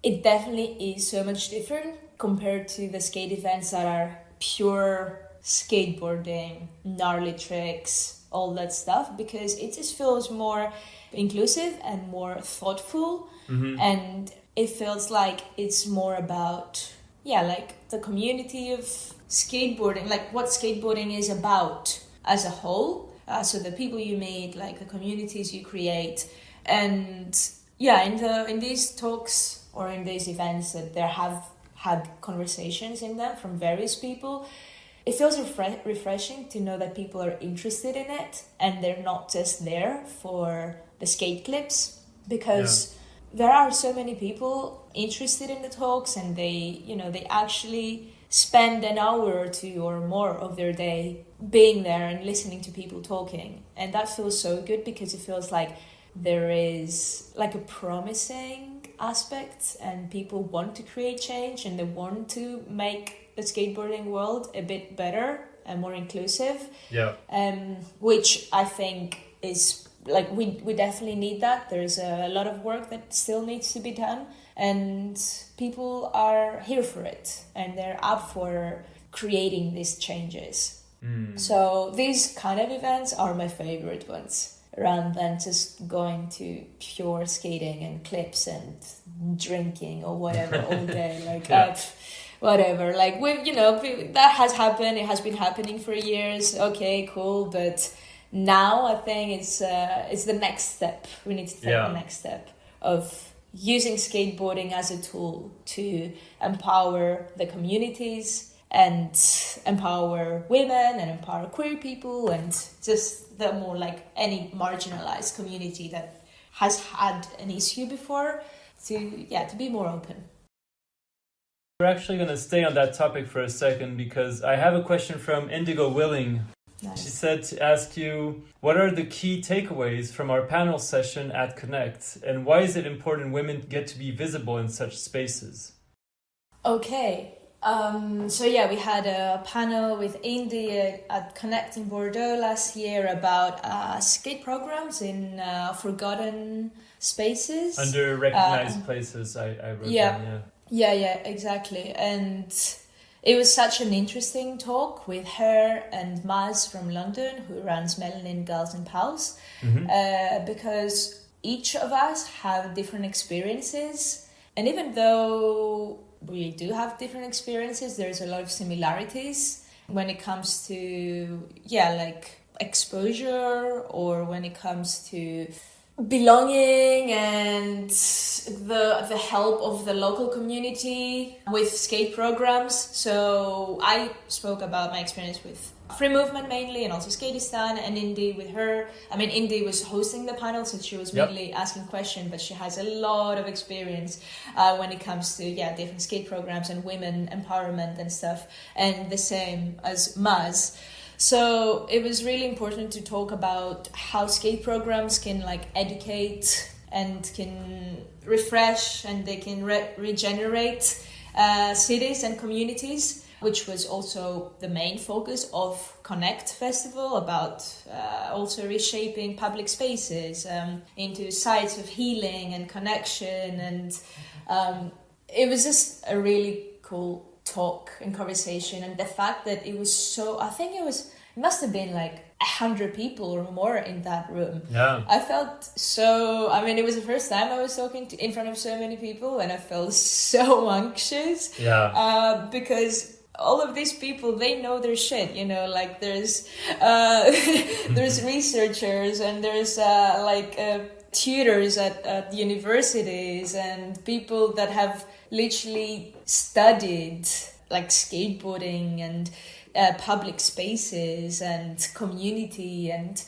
it definitely is so much different compared to the skate events that are pure skateboarding, gnarly tricks, all that stuff, because it just feels more inclusive and more thoughtful. And it feels like it's more about, like the community of skateboarding, like what skateboarding is about as a whole. So the people you meet, like the communities you create. And in these talks or in these events that there have had conversations in them from various people, it feels refreshing to know that people are interested in it and they're not just there for the skate clips, because there are so many people interested in the talks, and they actually spend an hour or two or more of their day being there and listening to people talking. And that feels so good, because it feels like there is like a promising aspect, and people want to create change and they want to make the skateboarding world a bit better and more inclusive. Which I think is like, we definitely need that. There's a lot of work that still needs to be done, and people are here for it and they're up for creating these changes. So these kind of events are my favorite ones, rather than just going to pure skating and clips and drinking or whatever all day. Like whatever, like that has happened. It has been happening for years. Okay, cool, but now I think it's the next step. We need to take the next step of using skateboarding as a tool to empower the communities and empower women and empower queer people, and just the more like any marginalized community that has had an issue before, to be more open. We're actually going to stay on that topic for a second, because I have a question from Indigo Willing. Nice. She said to ask you, what are the key takeaways from our panel session at Connect, and why is it important women get to be visible in such spaces? Okay. We had a panel with Indy at Connect in Bordeaux last year about skate programs in forgotten spaces. Under recognized places, I wrote down, Yeah, exactly. And it was such an interesting talk with her and Maz from London, who runs Melanin Girls and Pals, because each of us have different experiences. And even though we do have different experiences, there's a lot of similarities when it comes to, like exposure, or when it comes to belonging and the help of the local community with skate programs. So I spoke about my experience with free movement mainly, and also Skateistan, and Indy with her. I mean, Indy was hosting the panel, so she was mainly asking questions, but she has a lot of experience when it comes to different skate programs and women empowerment and stuff, and the same as Maz. So it was really important to talk about how skate programs can like educate and can refresh, and they can regenerate cities and communities, which was also the main focus of Connect Festival, about also reshaping public spaces into sites of healing and connection. And it was just a really cool talk and conversation. And the fact that it was so, I think it must have been like 100 people or more in that room. I felt so, it was the first time I was talking in front of so many people, and I felt so anxious because all of these people, they know their shit, like there's there's researchers, and there's tutors at universities, and people that have literally studied like skateboarding and public spaces and community. And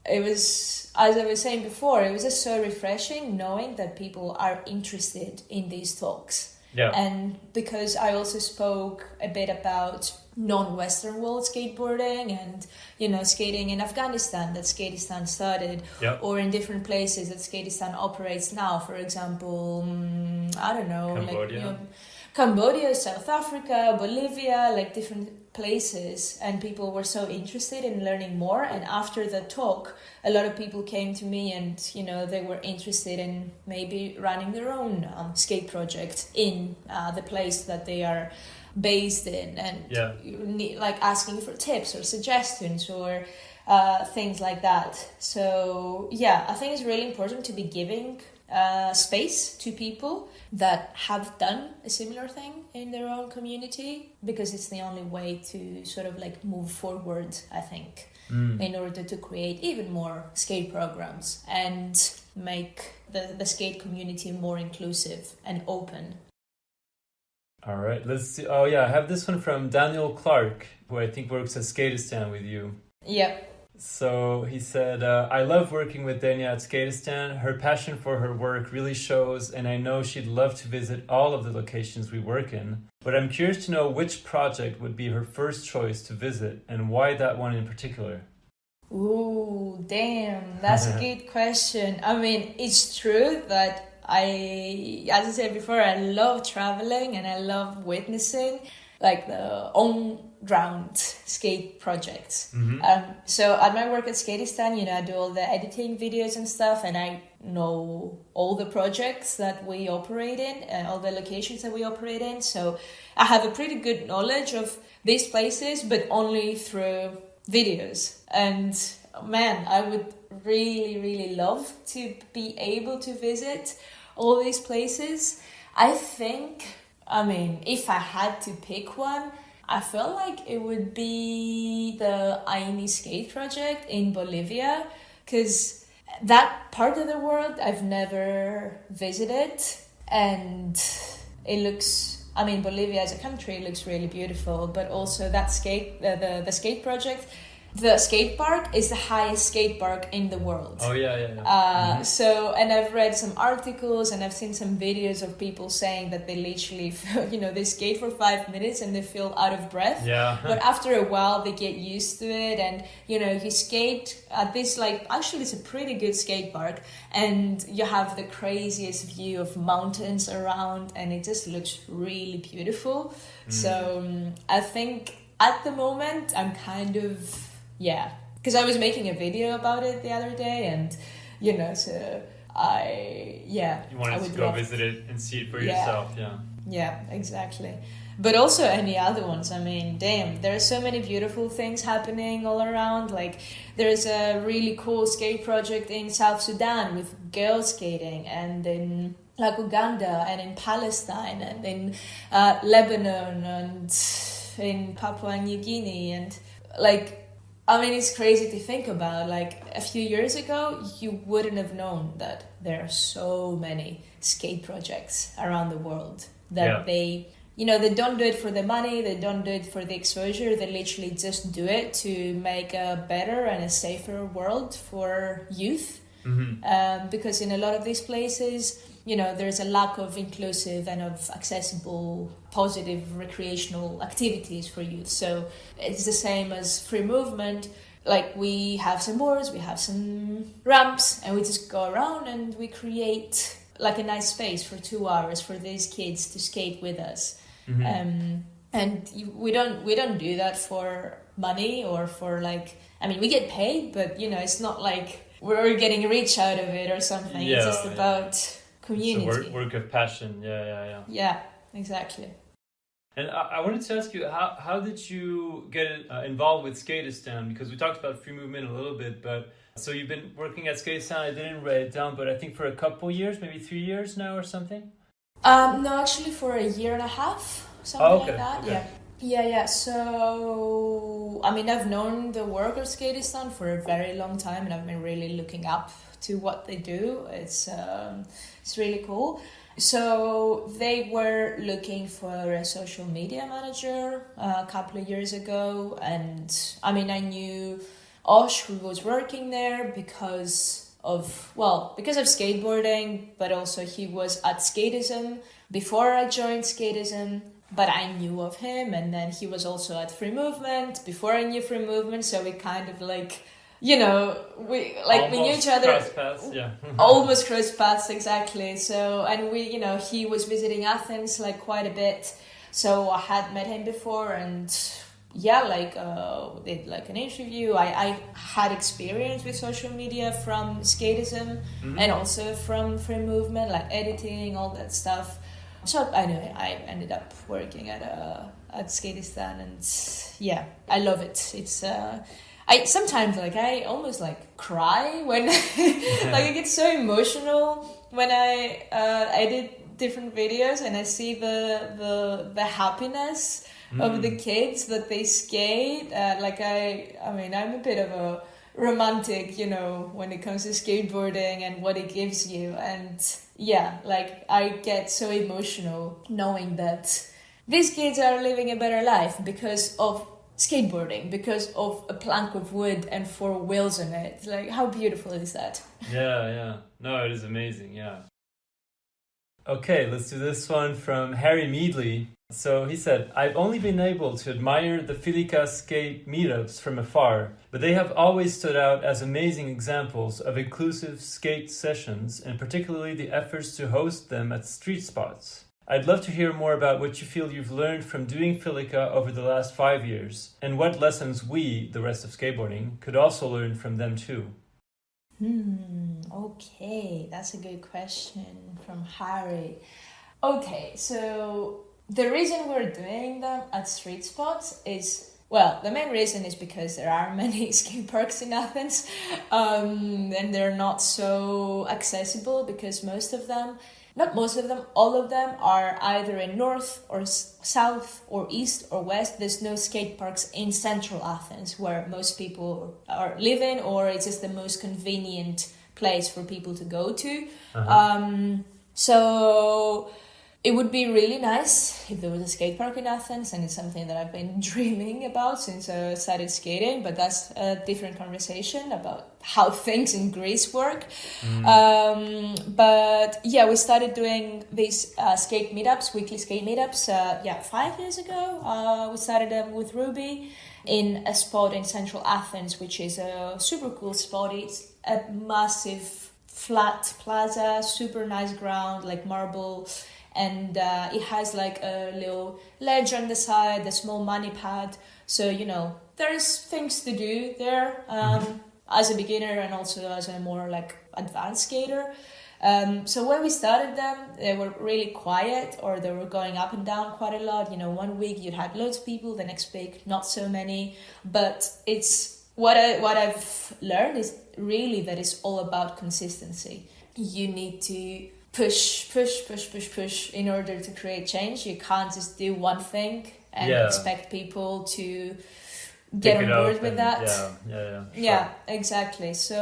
it was, as I was saying before, it was just so refreshing knowing that people are interested in these talks. And because I also spoke a bit about non-Western world skateboarding and, skating in Afghanistan that Skateistan started, or in different places that Skateistan operates now. For example, Cambodia, South Africa, Bolivia, like different places, and people were so interested in learning more. And after the talk, a lot of people came to me, and they were interested in maybe running their own skate project in the place that they are based in, and like asking for tips or suggestions, or things like that. So yeah, I think it's really important to be giving space to people that have done a similar thing in their own community, because it's the only way to sort of like move forward, I think, in order to create even more skate programs and make the skate community more inclusive and open. All right, let's see. Oh yeah, I have this one from Daniel Clarke, who I think works at Skateistan with you. Yep. So he said, I love working with Denia at Skateistan. Her passion for her work really shows, and I know she'd love to visit all of the locations we work in. But I'm curious to know which project would be her first choice to visit, and why that one in particular. Ooh, damn, that's a good question. I mean, it's true that as I said before, I love traveling and I love witnessing like the on-ground skate projects. So at my work at Skateistan, I do all the editing videos and stuff, and I know all the projects that we operate in, all the locations that we operate in. So I have a pretty good knowledge of these places, but only through videos. And man, I would really, really love to be able to visit all these places. I think, if I had to pick one, I feel like it would be the Aini Skate Project in Bolivia, because that part of the world I've never visited, and it looks, Bolivia as a country looks really beautiful, but also that the skate project, the skate park is the highest skate park in the world. Oh, yeah. So, and I've read some articles and I've seen some videos of people saying that they literally feel, they skate for 5 minutes and they feel out of breath. Yeah. But after a while, they get used to it. And, you skate at this, actually, it's a pretty good skate park. And you have the craziest view of mountains around, and it just looks really beautiful. So, I think at the moment, I'm kind of... Yeah, because I was making a video about it the other day, and so You wanted to go visit it and see it for yourself, yeah. Yeah, exactly. But also any other ones. Damn, there are so many beautiful things happening all around. Like, there's a really cool skate project in South Sudan with girls skating, and in Uganda, and in Palestine, and in Lebanon, and in Papua New Guinea, and it's crazy to think about. A few years ago, you wouldn't have known that there are so many skate projects around the world. That they don't do it for the money, they don't do it for the exposure, they literally just do it to make a better and a safer world for youth. Because in a lot of these places, there's a lack of inclusive and of accessible, positive recreational activities for youth. So it's the same as free movement. We have some boards, we have some ramps, and we just go around and we create a nice space for 2 hours for these kids to skate with us. And we don't do that for money or for we get paid, but it's not like we're getting rich out of it or something. Yeah, it's just about community. It's a work of passion. Yeah. Yeah, exactly. And I wanted to ask you, how did you get involved with Skateistan? Because we talked about free movement a little bit, but so you've been working at Skateistan. I didn't write it down, but I think for a couple years, maybe 3 years now or something? No, actually for 1.5 years, something like that. Okay. Yeah. So, I've known the work of Skateistan for a very long time, and I've been really looking up to what they do. It's really cool. So they were looking for a social media manager a couple of years ago, and I knew Osh, who was working there because of skateboarding, but also he was at Skateism before I joined Skateism. But I knew of him, and then he was also at Free Movement before I knew Free Movement, so we kind of we knew each other. Cross paths, yeah. Almost crossed paths, exactly. So, and he was visiting Athens quite a bit, so I had met him before, and did an interview. I had experience with social media from Skateism and also from Free Movement, editing, all that stuff. So anyway, I ended up working at Skateistan, and I love it. It's I sometimes I almost cry when I get so emotional when I edit different videos and I see the happiness of the kids that they skate. I'm a bit of a romantic, when it comes to skateboarding and what it gives you. And yeah, I get so emotional knowing that these kids are living a better life because of skateboarding, because of a plank of wood and 4 wheels on it. How beautiful is that? Yeah. No, it is amazing, yeah. Okay, let's do this one from Harry Meadley. So he said, I've only been able to admire the Filika skate meetups from afar, but they have always stood out as amazing examples of inclusive skate sessions, and particularly the efforts to host them at street spots. I'd love to hear more about what you feel you've learned from doing Filika over the last 5 years, and what lessons we, the rest of skateboarding, could also learn from them too. Okay, that's a good question from Harry. Okay, so the reason we're doing them at street spots is, the main reason is because there are many skate parks in Athens, and they're not so accessible because all of them are either in north or south or east or west. There's no skate parks in central Athens where most people are living, or it's just the most convenient place for people to go to. So it would be really nice if there was a skate park in Athens, and it's something that I've been dreaming about since I started skating, but that's a different conversation about how things in Greece work. But yeah, we started doing these skate meetups, weekly skate meetups, 5 years ago. We started them with Ruby in a spot in central Athens, which is a super cool spot. It's a massive flat plaza, super nice ground, marble. And it has a little ledge on the side, a small money pad. So, there's things to do there as a beginner and also as a more advanced skater. So when we started them, they were really quiet, or they were going up and down quite a lot. 1 week you'd have loads of people, the next week not so many. But it's what I've learned is really that it's all about consistency. You need to push in order to create change. You can't just do one thing and expect people to get on board with that. Yeah, exactly. So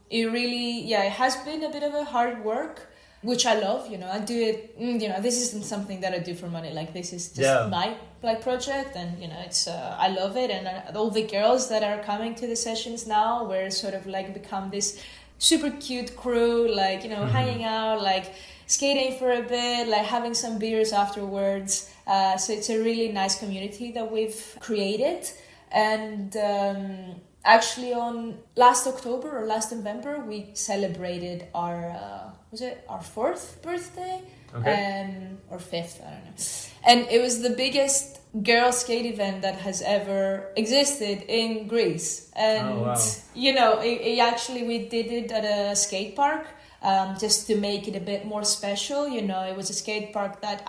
it really, it has been a bit of a hard work, which I love. I do it, this isn't something that I do for money. This is just my project, and it's I love it. And all the girls that are coming to the sessions now, we're sort of become this super cute crew, hanging out, skating for a bit, having some beers afterwards. So it's a really nice community that we've created. And actually on last October or last November, we celebrated our 4th birthday? Okay. Or 5th, I don't know. And it was the biggest girl skate event that has ever existed in Greece. And, we did it at a skate park just to make it a bit more special. It was a skate park that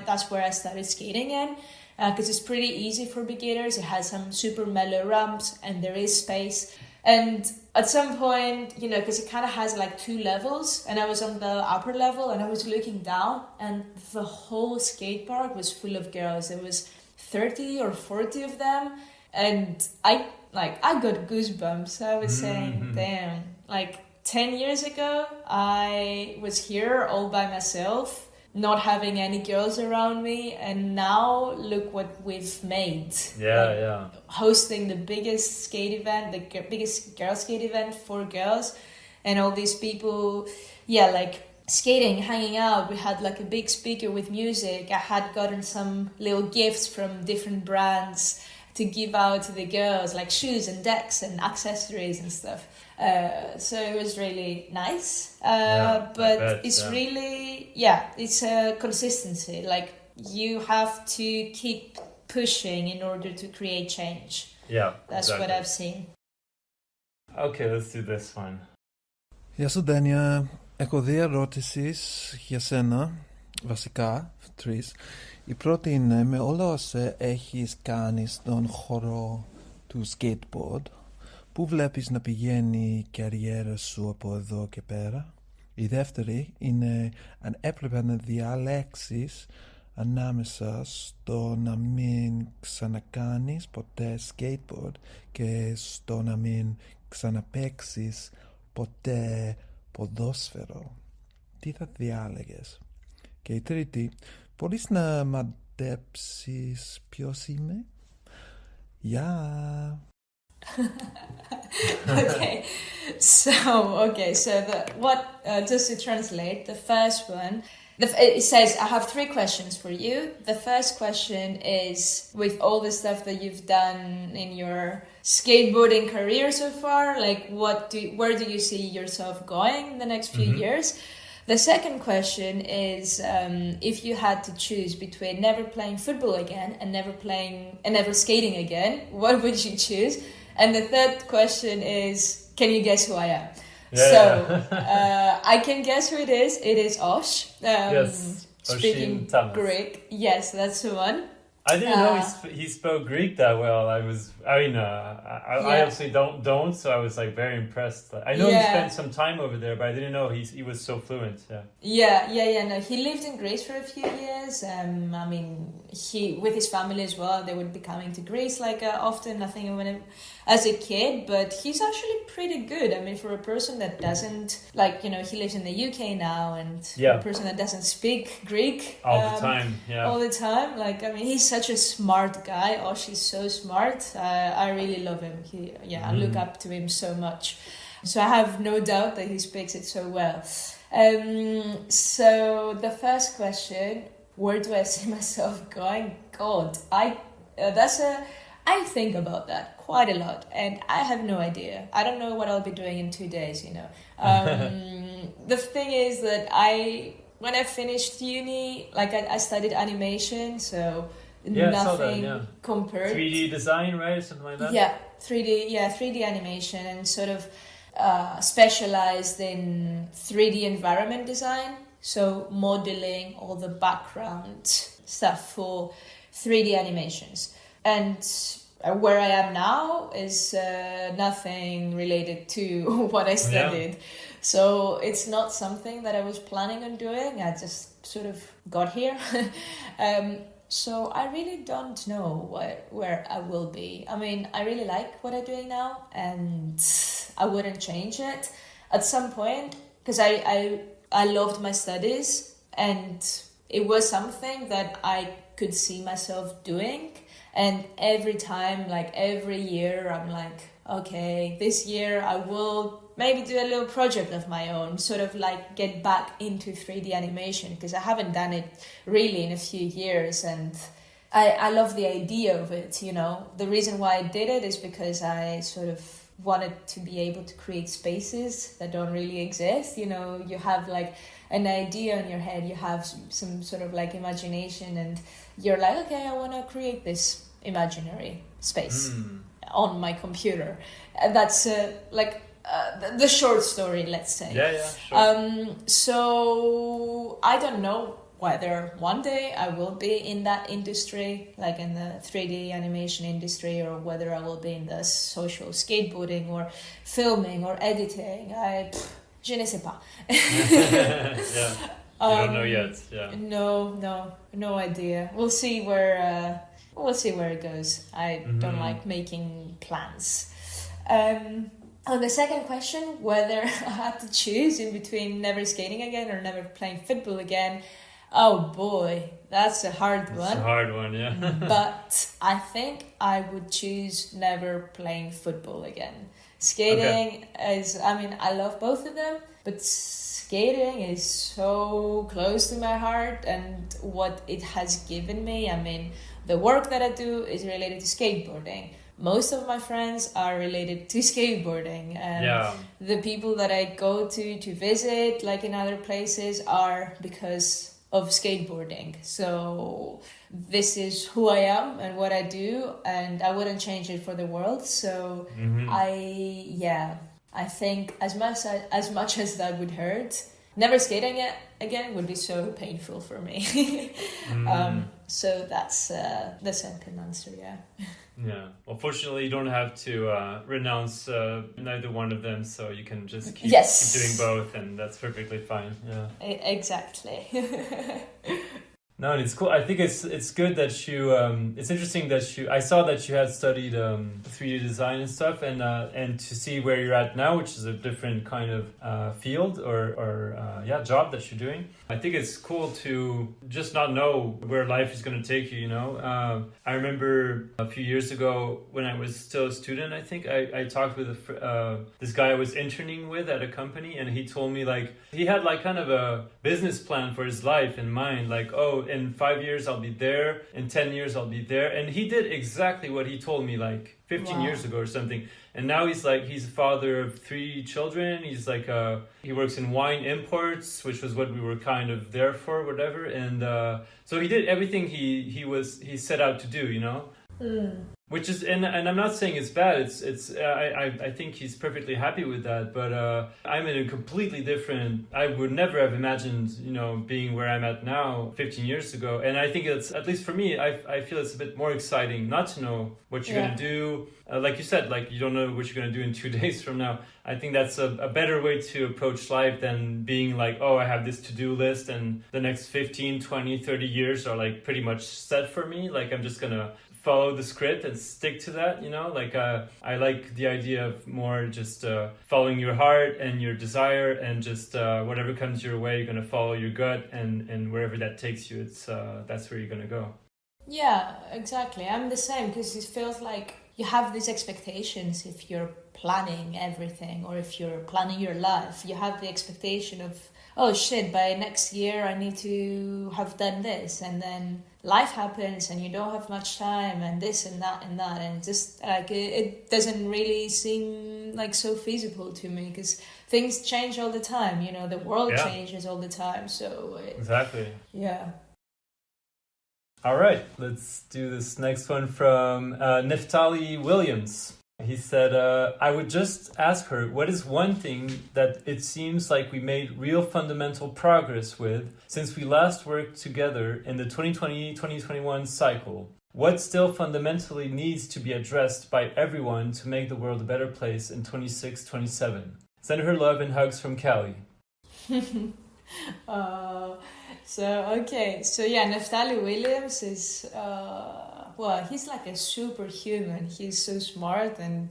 that's where I started skating in. Because it's pretty easy for beginners. It has some super mellow ramps and there is space. And at some point, because it kind of has 2 levels, and I was on the upper level and I was looking down, and the whole skate park was full of girls. There was 30 or 40 of them, and I got goosebumps. I was saying, damn, 10 years ago, I was here all by myself, not having any girls around me, and now look what we've made. Hosting the biggest skate event, the biggest girl skate event for girls, and all these people skating, hanging out. We had a big speaker with music. I had gotten some little gifts from different brands to give out to the girls, shoes and decks and accessories and stuff. So it was really nice. But it's really, it's a consistency. You have to keep pushing in order to create change. Yeah, that's exactly what I've seen. Okay, let's do this one. Γεια σου, Denia. Έχω 2 ερωτήσεις για σένα, βασικά, 3. Η πρώτη είναι, με όλα όσα έχεις κάνει στον χώρο του skateboard, πού βλέπεις να πηγαίνει η καριέρα σου από εδώ και πέρα? Η δεύτερη είναι αν έπρεπε να διαλέξεις ανάμεσα στο να μην ξανακάνεις ποτέ skateboard και στο να μην ξαναπαίξεις ποτέ ποδόσφαιρο. Τι θα διάλεγες? Και η τρίτη, μπορείς να μαντέψεις ποιος είμαι? Γεια! Just to translate, the first one, it says, I have 3 questions for you. The first question is, with all the stuff that you've done in your skateboarding career so far, like where do you see yourself going in the next few years? The second question is, if you had to choose between never playing football again and never skating again, what would you choose? And the third question is, can you guess who I am? I can guess who it is. It is Osh. Yes, speaking Oisin Tammas. Greek. Yes, that's the one. I didn't know he spoke Greek that well. I obviously don't, so I was like very impressed. I know he spent some time over there, but I didn't know he was so fluent. No, he lived in Greece for a few years. He with his family as well. They would be coming to Greece often. I think as a kid, but he's actually pretty good. I mean, for a person that doesn't he lives in the UK now, and for a person that doesn't speak Greek all the time. He's such a smart guy. Oh, she's so smart. I really love him. I look up to him so much. So I have no doubt that he speaks it so well. So the first question, where do I see myself going? God, I think about that quite a lot, and I have no idea. I don't know what I'll be doing in 2 days, The thing is that when I finished uni, I studied animation, so nothing compared. 3D design, right? Something like that? Yeah, 3D animation, and sort of specialized in 3D environment design, so modeling all the background stuff for 3D animations. And where I am now is nothing related to what I studied. So it's not something that I was planning on doing. I just sort of got here. So I really don't know where I will be. I mean, I really like what I'm doing now, and I wouldn't change it at some point, because I loved my studies, and it was something that I could see myself doing. And every time, every year, I'm like, okay, this year I will maybe do a little project of my own, sort of get back into 3D animation, because I haven't done it really in a few years, and I love the idea of it, The reason why I did it is because I sort of wanted to be able to create spaces that don't really exist. You have an idea in your head, you have some sort of imagination, and you're like, okay, I want to create this imaginary space on my computer. That's the short story, let's say. Sure. So I don't know whether one day I will be in that industry, in the 3D animation industry, or whether I will be in the social skateboarding or filming or editing. Je ne sais pas. You don't know yet. No idea. We'll see where it goes. I don't like making plans. On the second question, whether I had to choose in between never skating again or never playing football again, oh boy, that's a hard one. It's a hard one, yeah. But I think I would choose never playing football again. Skating is, I love both of them, but skating is so close to my heart, and what it has given me. The work that I do is related to skateboarding. Most of my friends are related to skateboarding. The people that I go to visit, in other places, are because of skateboarding. So this is who I am and what I do, and I wouldn't change it for the world. So I think as much as that would hurt, never skating it again would be so painful for me. So that's the second answer, yeah. Yeah. Well, fortunately, you don't have to renounce neither one of them, so you can just keep doing both, and that's perfectly fine. Yeah. Exactly. No, and it's cool. I think it's good that you. It's interesting that you. I saw that you had studied 3D design and stuff, and to see where you're at now, which is a different kind of field or job that you're doing. I think it's cool to just not know where life is going to take you. You know, I remember a few years ago when I was still a student. I think I talked with this guy I was interning with at a company, and he told me like he had like kind of a business plan for his life in mind, like in 5 years I'll be there, in 10 years I'll be there. And he did exactly what he told me like 15 years ago or something. And now he's a father of 3 children. He's like, he works in wine imports, which was what we were kind of there for, whatever. And so he did everything he set out to do, you know? Which is, and I'm not saying it's bad. I think he's perfectly happy with that. But I'm in a completely different. I would never have imagined, you know, being where I'm at now 15 years ago. And I think it's, at least for me, I feel it's a bit more exciting not to know what you're gonna do. Like you said, like you don't know what you're gonna do in 2 days from now. I think that's a better way to approach life than being like, oh, I have this to-do list and the next 15, 20, 30 years are like pretty much set for me. Like I'm just gonna follow the script and stick to that, you know, like I like the idea of more just following your heart and your desire, and just whatever comes your way, you're gonna follow your gut, and wherever that takes you, it's that's where you're gonna go. Yeah, exactly. I'm the same, because it feels like you have these expectations if you're planning everything, or if you're planning your life. You have the expectation of, oh shit, by next year I need to have done this, and then life happens and you don't have much time, and this and that, and just like it doesn't really seem like so feasible to me, because things change all the time, you know, the world changes all the time, so exactly. Yeah. All right, let's do this next one from Neftalie Williams. He said, I would just ask her, what is one thing that it seems like we made real fundamental progress with since we last worked together in the 2020-2021 cycle? What still fundamentally needs to be addressed by everyone to make the world a better place in 26-27? Send her love and hugs from Cali. So Neftalie Williams is, he's like a superhuman. He's so smart, and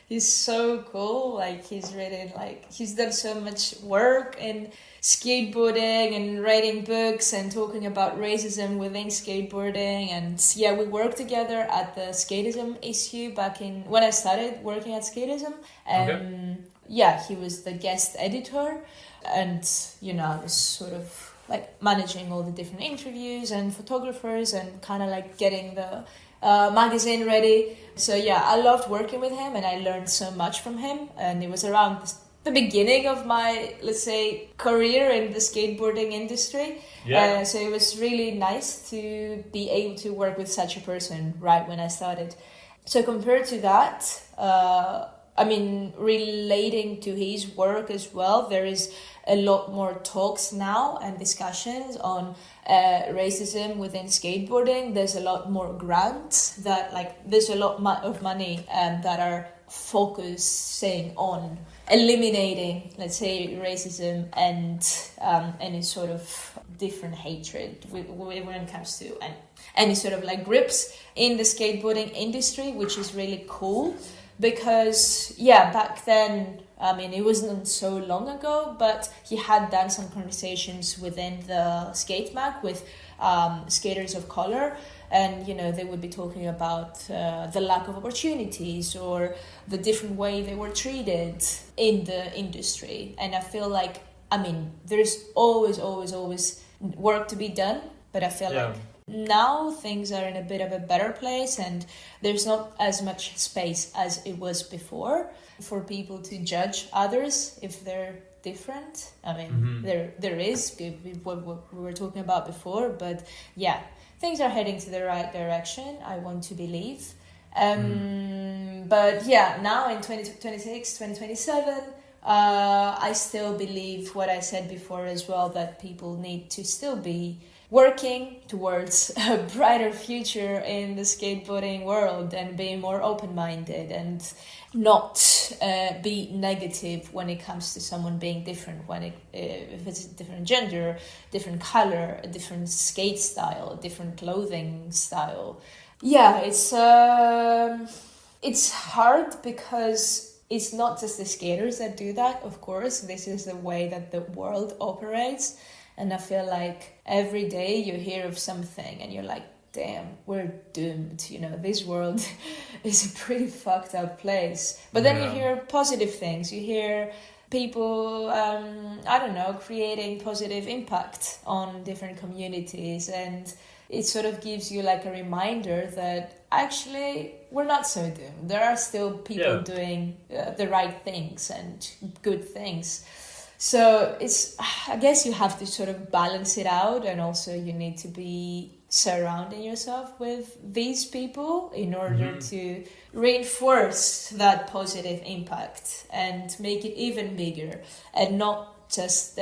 he's so cool. Like he's done so much work in skateboarding and writing books and talking about racism within skateboarding. And we worked together at the Skateism issue back when I started working at Skateism. He was the guest editor, and I was sort of like managing all the different interviews and photographers and kind of like getting the magazine ready. So I loved working with him, and I learned so much from him. And it was around the beginning of my, let's say, career in the skateboarding industry. So it was really nice to be able to work with such a person right when I started. So compared to that, relating to his work as well, there is a lot more talks now and discussions on racism within skateboarding. There's a lot more grants there's a lot of money that are focusing on eliminating, let's say, racism and any sort of different hatred when it comes to any sort of like grips in the skateboarding industry, which is really cool. Because back then, it wasn't so long ago, but he had done some conversations within the skate mag with skaters of color, and they would be talking about the lack of opportunities or the different way they were treated in the industry. And I feel like there's always work to be done, but I feel like now things are in a bit of a better place, and there's not as much space as it was before for people to judge others if they're different. There is what we were talking about before, but things are heading to the right direction, I want to believe. But now in 2026, 2027, I still believe what I said before as well, that people need to still be working towards a brighter future in the skateboarding world and being more open-minded and not be negative when it comes to someone being different, if it's a different gender, different color, a different skate style, different clothing style. Yeah, it's hard because it's not just the skaters that do that, of course. This is the way that the world operates. And I feel like every day you hear of something and you're like, damn, we're doomed. You know, this world is a pretty fucked up place. But then you hear positive things. You hear people, creating positive impact on different communities. And it sort of gives you like a reminder that actually we're not so doomed. There are still people doing the right things and good things. So I guess you have to sort of balance it out, and also you need to be surrounding yourself with these people in order to reinforce that positive impact and make it even bigger, and not just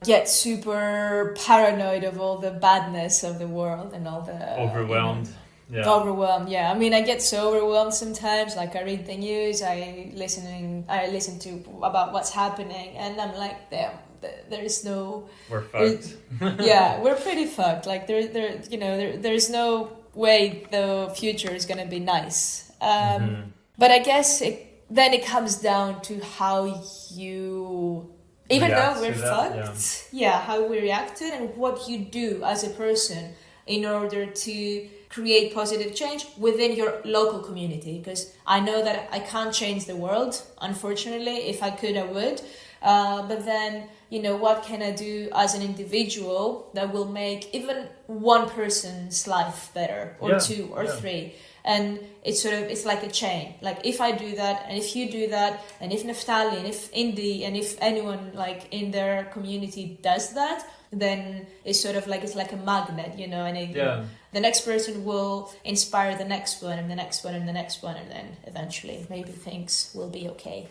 get super paranoid of all the badness of the world and all the overwhelmed. Overwhelmed, yeah. I mean, I get so overwhelmed sometimes. Like, I read the news, I listen to about what's happening, and I'm like, damn, there is no. We're fucked. Yeah, we're pretty fucked. Like, there's no way the future is gonna be nice. But I guess then it comes down to how you. Even though we're fucked, how we react to it and what you do as a person in order to create positive change within your local community. Because I know that I can't change the world, unfortunately. If I could, I would. But then, what can I do as an individual that will make even one person's life better, or two, or three? And it's like a chain. Like, if I do that, and if you do that, and if Neftalie, and if Indy, and if anyone like in their community does that, then it's sort of like, it's like a magnet, and the next person will inspire the next one, and the next one, and the next one, and then eventually maybe things will be okay.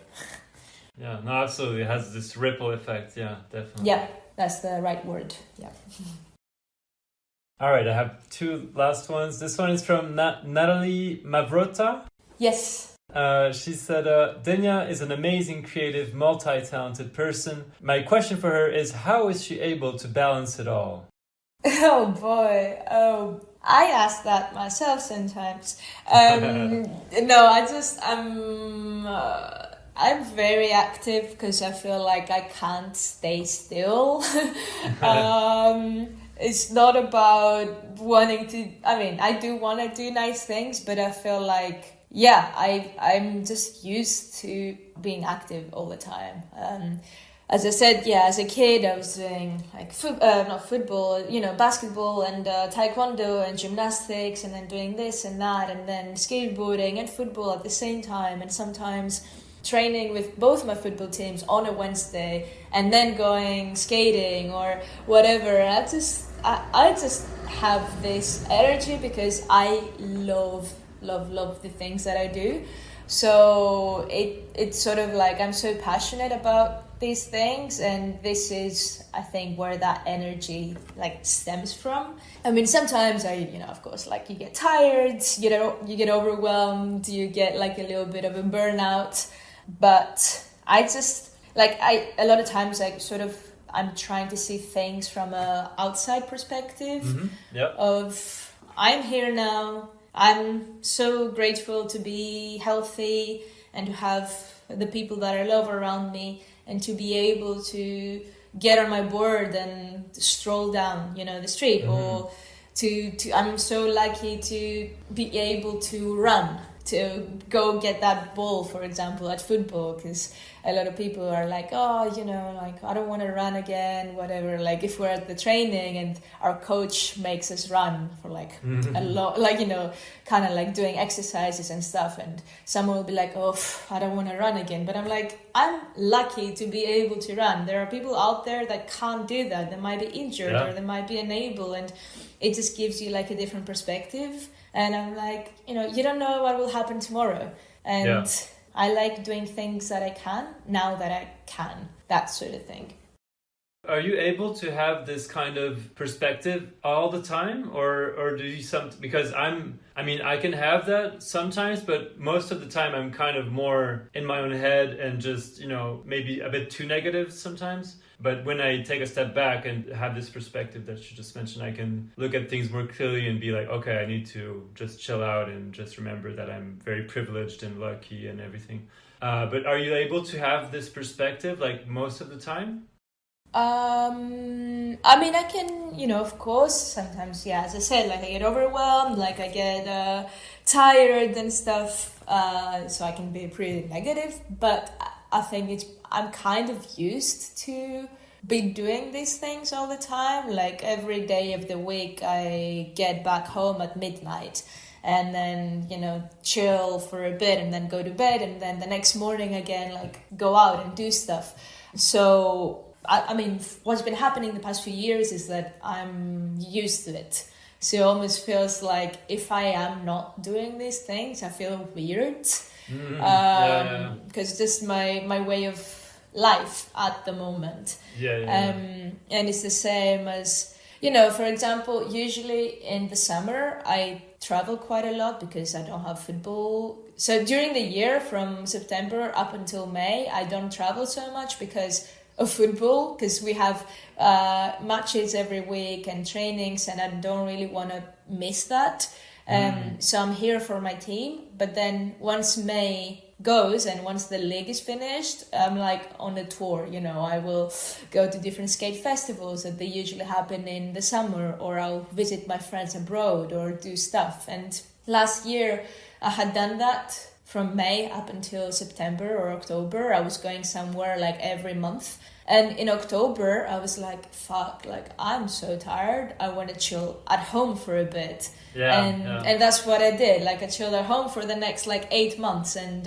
Yeah, no, absolutely. It has this ripple effect. Yeah, definitely. Yeah, that's the right word. Yeah. All right, I have two last ones. This one is from Natalie Mavrota. Yes. She said, Denia is an amazing, creative, multi-talented person. My question for her is, how is she able to balance it all? Oh boy. I ask that myself sometimes. I'm very active because I feel like I can't stay still. It's not about wanting to, I do want to do nice things, but I feel like, I'm just used to being active all the time. As I said, as a kid, I was doing like basketball and taekwondo and gymnastics, and then doing this and that, and then skateboarding and football at the same time, and sometimes training with both my football teams on a Wednesday, and then going skating or whatever. I just have this energy because I love the things that I do. So it's sort of like I'm so passionate about these things, and this is, I think, where that energy like stems from. I mean, sometimes of course, like, you get tired, you get overwhelmed, you get like a little bit of a burnout. But I just a lot of times I'm trying to see things from a outside perspective of, I'm here now. I'm so grateful to be healthy and to have the people that I love around me, and to be able to get on my board and stroll down, the street, or I'm so lucky to be able to run, to go get that ball, for example, at football, because a lot of people are like, I don't want to run again, whatever. Like, if we're at the training and our coach makes us run for like a lot, kind of like doing exercises and stuff, and someone will be like, I don't want to run again. But I'm like, I'm lucky to be able to run. There are people out there that can't do that. They might be injured or they might be unable, and it just gives you like a different perspective. And I'm like, you don't know what will happen tomorrow. And I like doing things that I can, now that I can, that sort of thing. Are you able to have this kind of perspective all the time, or do you because I can have that sometimes, but most of the time I'm kind of more in my own head and just, maybe a bit too negative sometimes. But when I take a step back and have this perspective that you just mentioned, I can look at things more clearly and be like, okay, I need to just chill out and just remember that I'm very privileged and lucky and everything. But are you able to have this perspective like most of the time? I can, of course, sometimes, as I said, like I get overwhelmed, like I get tired and stuff, so I can be pretty negative, but I think I'm kind of used to be doing these things all the time. Like every day of the week, I get back home at midnight and then, chill for a bit and then go to bed, and then the next morning again, like go out and do stuff. So what's been happening the past few years is that I'm used to it. So it almost feels like if I am not doing these things, I feel weird. Because just my way of life at the moment. And it's the same as, for example, usually in the summer, I travel quite a lot because I don't have football. So during the year, from September up until May, I don't travel so much because of football, because we have matches every week and trainings, and I don't really want to miss that. So I'm here for my team, but then once May goes and once the league is finished, I'm like on a tour. I will go to different skate festivals that they usually happen in the summer, or I'll visit my friends abroad or do stuff. And last year I had done that. From May up until September or October, I was going somewhere like every month. And in October, I was like, fuck, like I'm so tired. I want to chill at home for a bit. And that's what I did. Like I chilled at home for the next like 8 months. And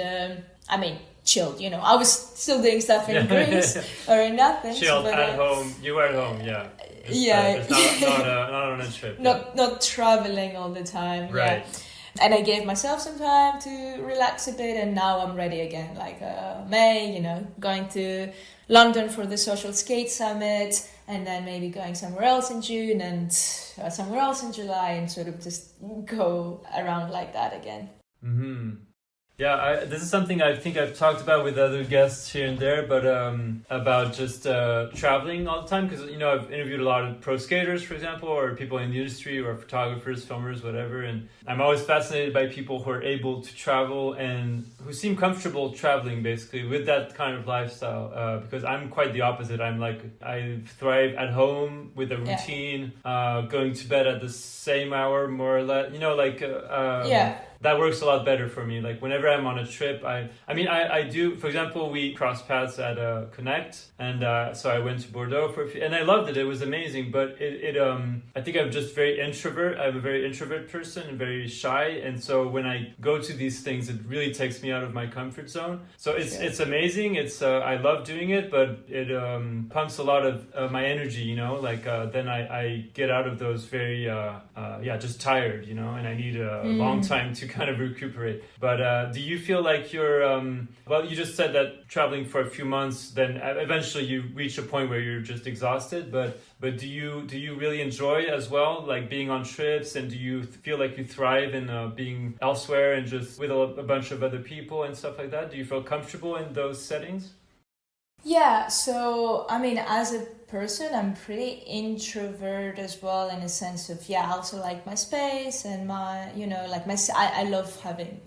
chilled, I was still doing stuff in Greece or in Athens. Chilled but, at home. You were at home, yeah. It's not on a trip. Not traveling all the time. Right. Yeah. And I gave myself some time to relax a bit, and now I'm ready again. Like May, going to London for the Social Skate Summit, and then maybe going somewhere else in June and somewhere else in July, and sort of just go around like that again. Mm-hmm. Yeah, this is something I think I've talked about with other guests here and there, but about just traveling all the time, because, I've interviewed a lot of pro skaters, for example, or people in the industry, or photographers, filmers, whatever, and I'm always fascinated by people who are able to travel and who seem comfortable traveling, basically, with that kind of lifestyle, because I'm quite the opposite. I thrive at home with a routine, going to bed at the same hour, more or less, that works a lot better for me. Like whenever I'm on a trip, I do, for example, we crossed paths at Connect, and so I went to Bordeaux for a few, and I loved it. It was amazing, but I think I'm just very introvert. I'm a very introvert person and very shy, and so when I go to these things, it really takes me out of my comfort zone. So it's amazing. It's I love doing it, but it pumps a lot of my energy. Then I get out of those very just tired. And I need a long time to kind of recuperate. But do you feel like you're you just said that traveling for a few months, then eventually you reach a point where you're just exhausted, but do you really enjoy as well, like being on trips, and do you feel like you thrive in being elsewhere and just with a bunch of other people and stuff like that? Do you feel comfortable in those settings? Yeah, so as a person, I'm pretty introvert as well, in a sense of I also like my space and my I love having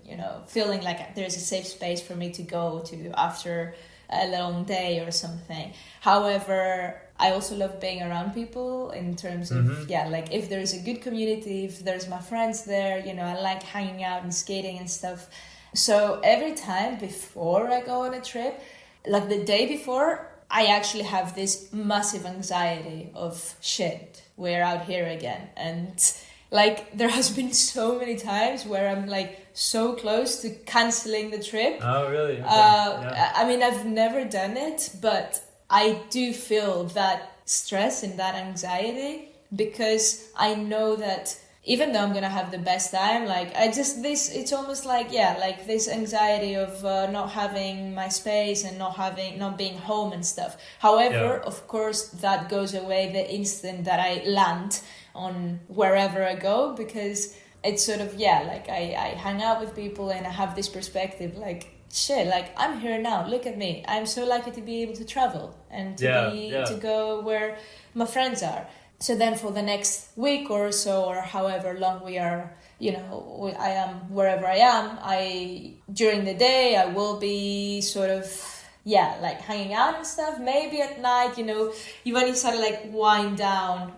feeling like there's a safe space for me to go to after a long day or something. However, I also love being around people in terms of like if there's a good community, if there's my friends there, I like hanging out and skating and stuff. So every time before I go on a trip, like the day before, I actually have this massive anxiety of shit, we're out here again. And like there has been so many times where I'm like so close to cancelling the trip. Oh, really? Okay. I've never done it, but I do feel that stress and that anxiety, because I know that even though I'm gonna have the best time, like it's almost like, yeah, like this anxiety of not having my space and not being home and stuff. However, of course, that goes away the instant that I land on wherever I go, because it's sort of, like I hang out with people and I have this perspective, like, shit, like I'm here now, look at me, I'm so lucky to be able to travel and to go where my friends are. So then for the next week or so, or however long we are, I am wherever I am, during the day I will be sort of, like hanging out and stuff. Maybe at night, when you sort of like wind down,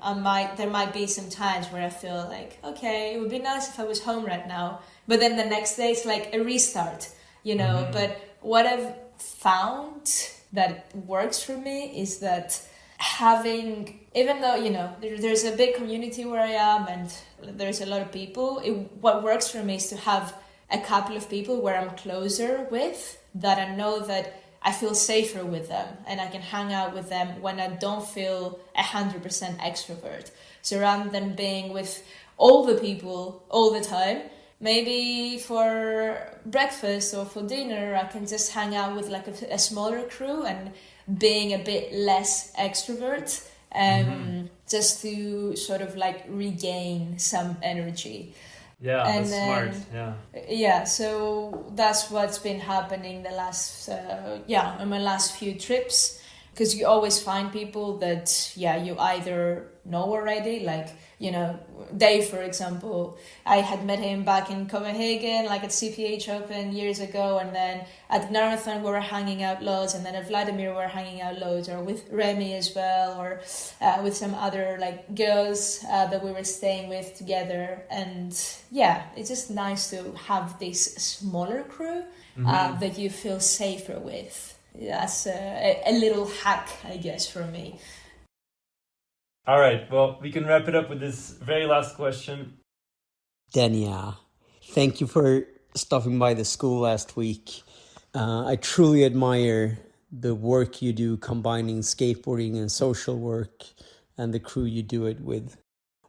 there might be some times where I feel like, okay, it would be nice if I was home right now. But then the next day it's like a restart, But what I've found that works for me is that having, even though, there's a big community where I am and there's a lot of people, what works for me is to have a couple of people where I'm closer with, that I know that I feel safer with them and I can hang out with them when I don't feel 100% extrovert. So rather than being with all the people all the time, maybe for breakfast or for dinner, I can just hang out with like a smaller crew and being a bit less extrovert, just to sort of like regain some energy. Yeah, and that's then, smart. Yeah, so that's what's been happening in my last few trips, because you always find people that you either know already, like Dave, for example. I had met him back in Copenhagen, like at CPH Open years ago, and then at Marathon we were hanging out loads, and then at Vladimir we were hanging out loads, or with Rémi as well, or with some other like girls that we were staying with together. And it's just nice to have this smaller crew that you feel safer with. That's a little hack, I guess, for me. All right, well, we can wrap it up with this very last question. Denia, thank you for stopping by the school last week. I truly admire the work you do combining skateboarding and social work and the crew you do it with.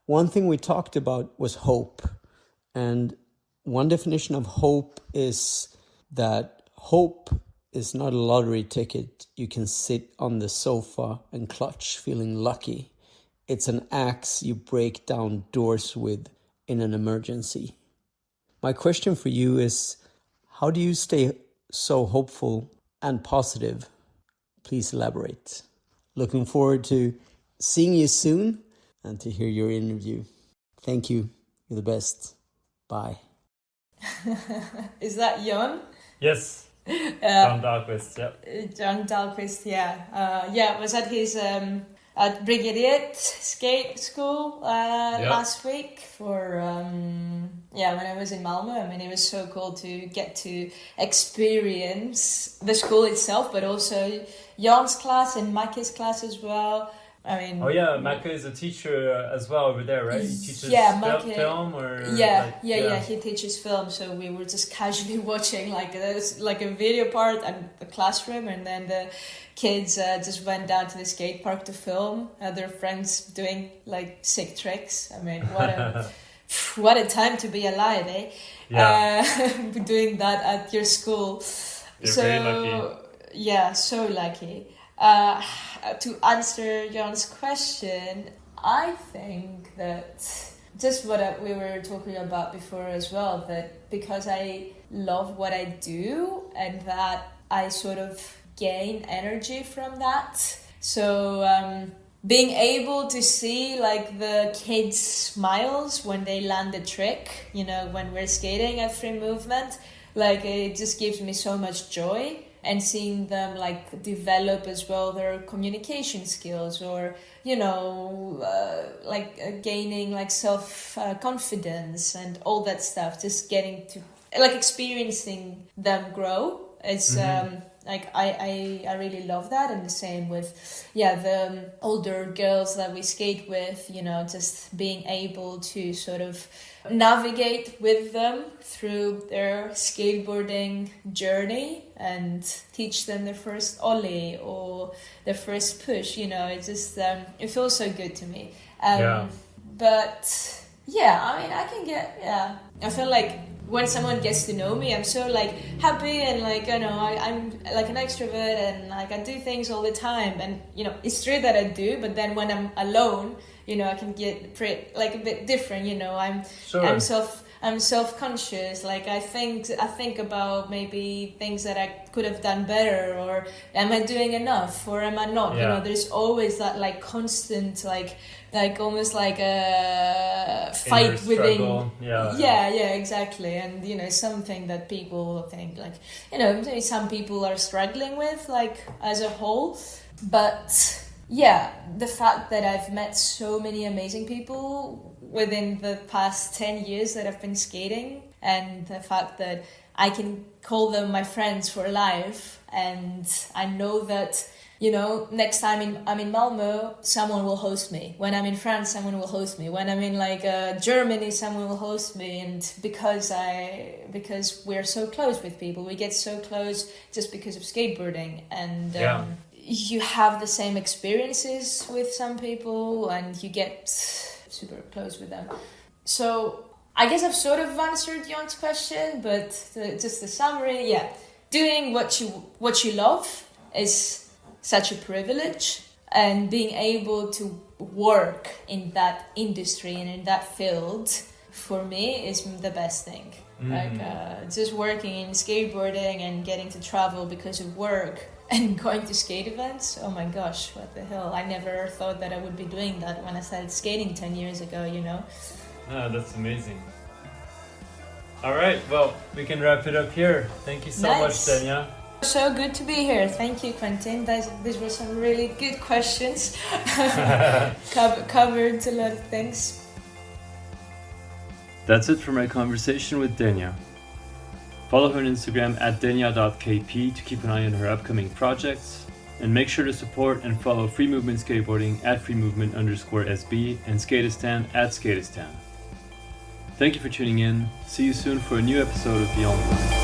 One thing we talked about was hope. And one definition of hope is that hope is not a lottery ticket you can sit on the sofa and clutch feeling lucky. It's an axe you break down doors with in an emergency. My question for you is, how do you stay so hopeful and positive? Please elaborate. Looking forward to seeing you soon and to hear your interview. Thank you. You're the best. Bye. Is that Jon? Yes. John Dahlquist, John Dahlquist, it was at his at Brigadier skate school last week for when I was in Malmö. I mean, it was so cool to get to experience the school itself, but also Jan's class and Makke's class as well. I mean, Makke is a teacher as well over there, right? He teaches film, or he teaches film. So we were just casually watching like a video part and the classroom, and then the kids just went down to the skate park to film their friends doing like sick tricks. I mean, what a time to be alive, eh? Doing that at your school. You're very lucky. Yeah, so lucky. To answer Jon's question, I think that just what we were talking about before as well, that because I love what I do and that I sort of gain energy from that. So being able to see like the kids' smiles when they land a trick, when we're skating at Free Movement, like it just gives me so much joy. And seeing them like develop as well their communication skills, or gaining like self confidence and all that stuff, just getting to like experiencing them grow. It's I really love that. And the same with the older girls that we skate with, just being able to sort of navigate with them through their skateboarding journey and teach them their first ollie or their first push. It just it feels so good to me. But Yeah, I mean, I can get, yeah. I feel like when someone gets to know me, I'm so like happy and like, you know, I'm like an extrovert and like I do things all the time. And, you know, it's true that I do, but then when I'm alone, you know, I can get like a bit different, you know, I'm self-conscious. Like I think about maybe things that I could have done better, or am I doing enough, or am I not? Yeah. You know, there's always that like constant like almost like a fight within. Yeah, exactly. And you know, something that people think like, you know, maybe some people are struggling with like as a whole, but. Yeah, the fact that I've met so many amazing people within the past 10 years that I've been skating, and the fact that I can call them my friends for life, and I know that, you know, next time I'm in Malmö, someone will host me. When I'm in France, someone will host me. When I'm in like Germany, someone will host me. And because we're so close with people, we get so close just because of skateboarding. And you have the same experiences with some people and you get super close with them. So I guess I've sort of answered Jon's question, but just the summary, yeah. Doing what you love is such a privilege, and being able to work in that industry and in that field, for me, is the best thing. Like just working in skateboarding and getting to travel because of work and going to skate events, oh my gosh, what the hell. I never thought that I would be doing that when I started skating 10 years ago, you know. Oh, that's amazing. All right, well, we can wrap it up here. Thank you so much, Denia. So good to be here. Thank you, Quentin. These were some really good questions. Covered a lot of things. That's it for my conversation with Denia. Follow her on Instagram at denia.kp to keep an eye on her upcoming projects, and make sure to support and follow Free Movement Skateboarding at freemovement_SB and Skateistan at Skateistan. Thank you for tuning in. See you soon for a new episode of Beyond Boards.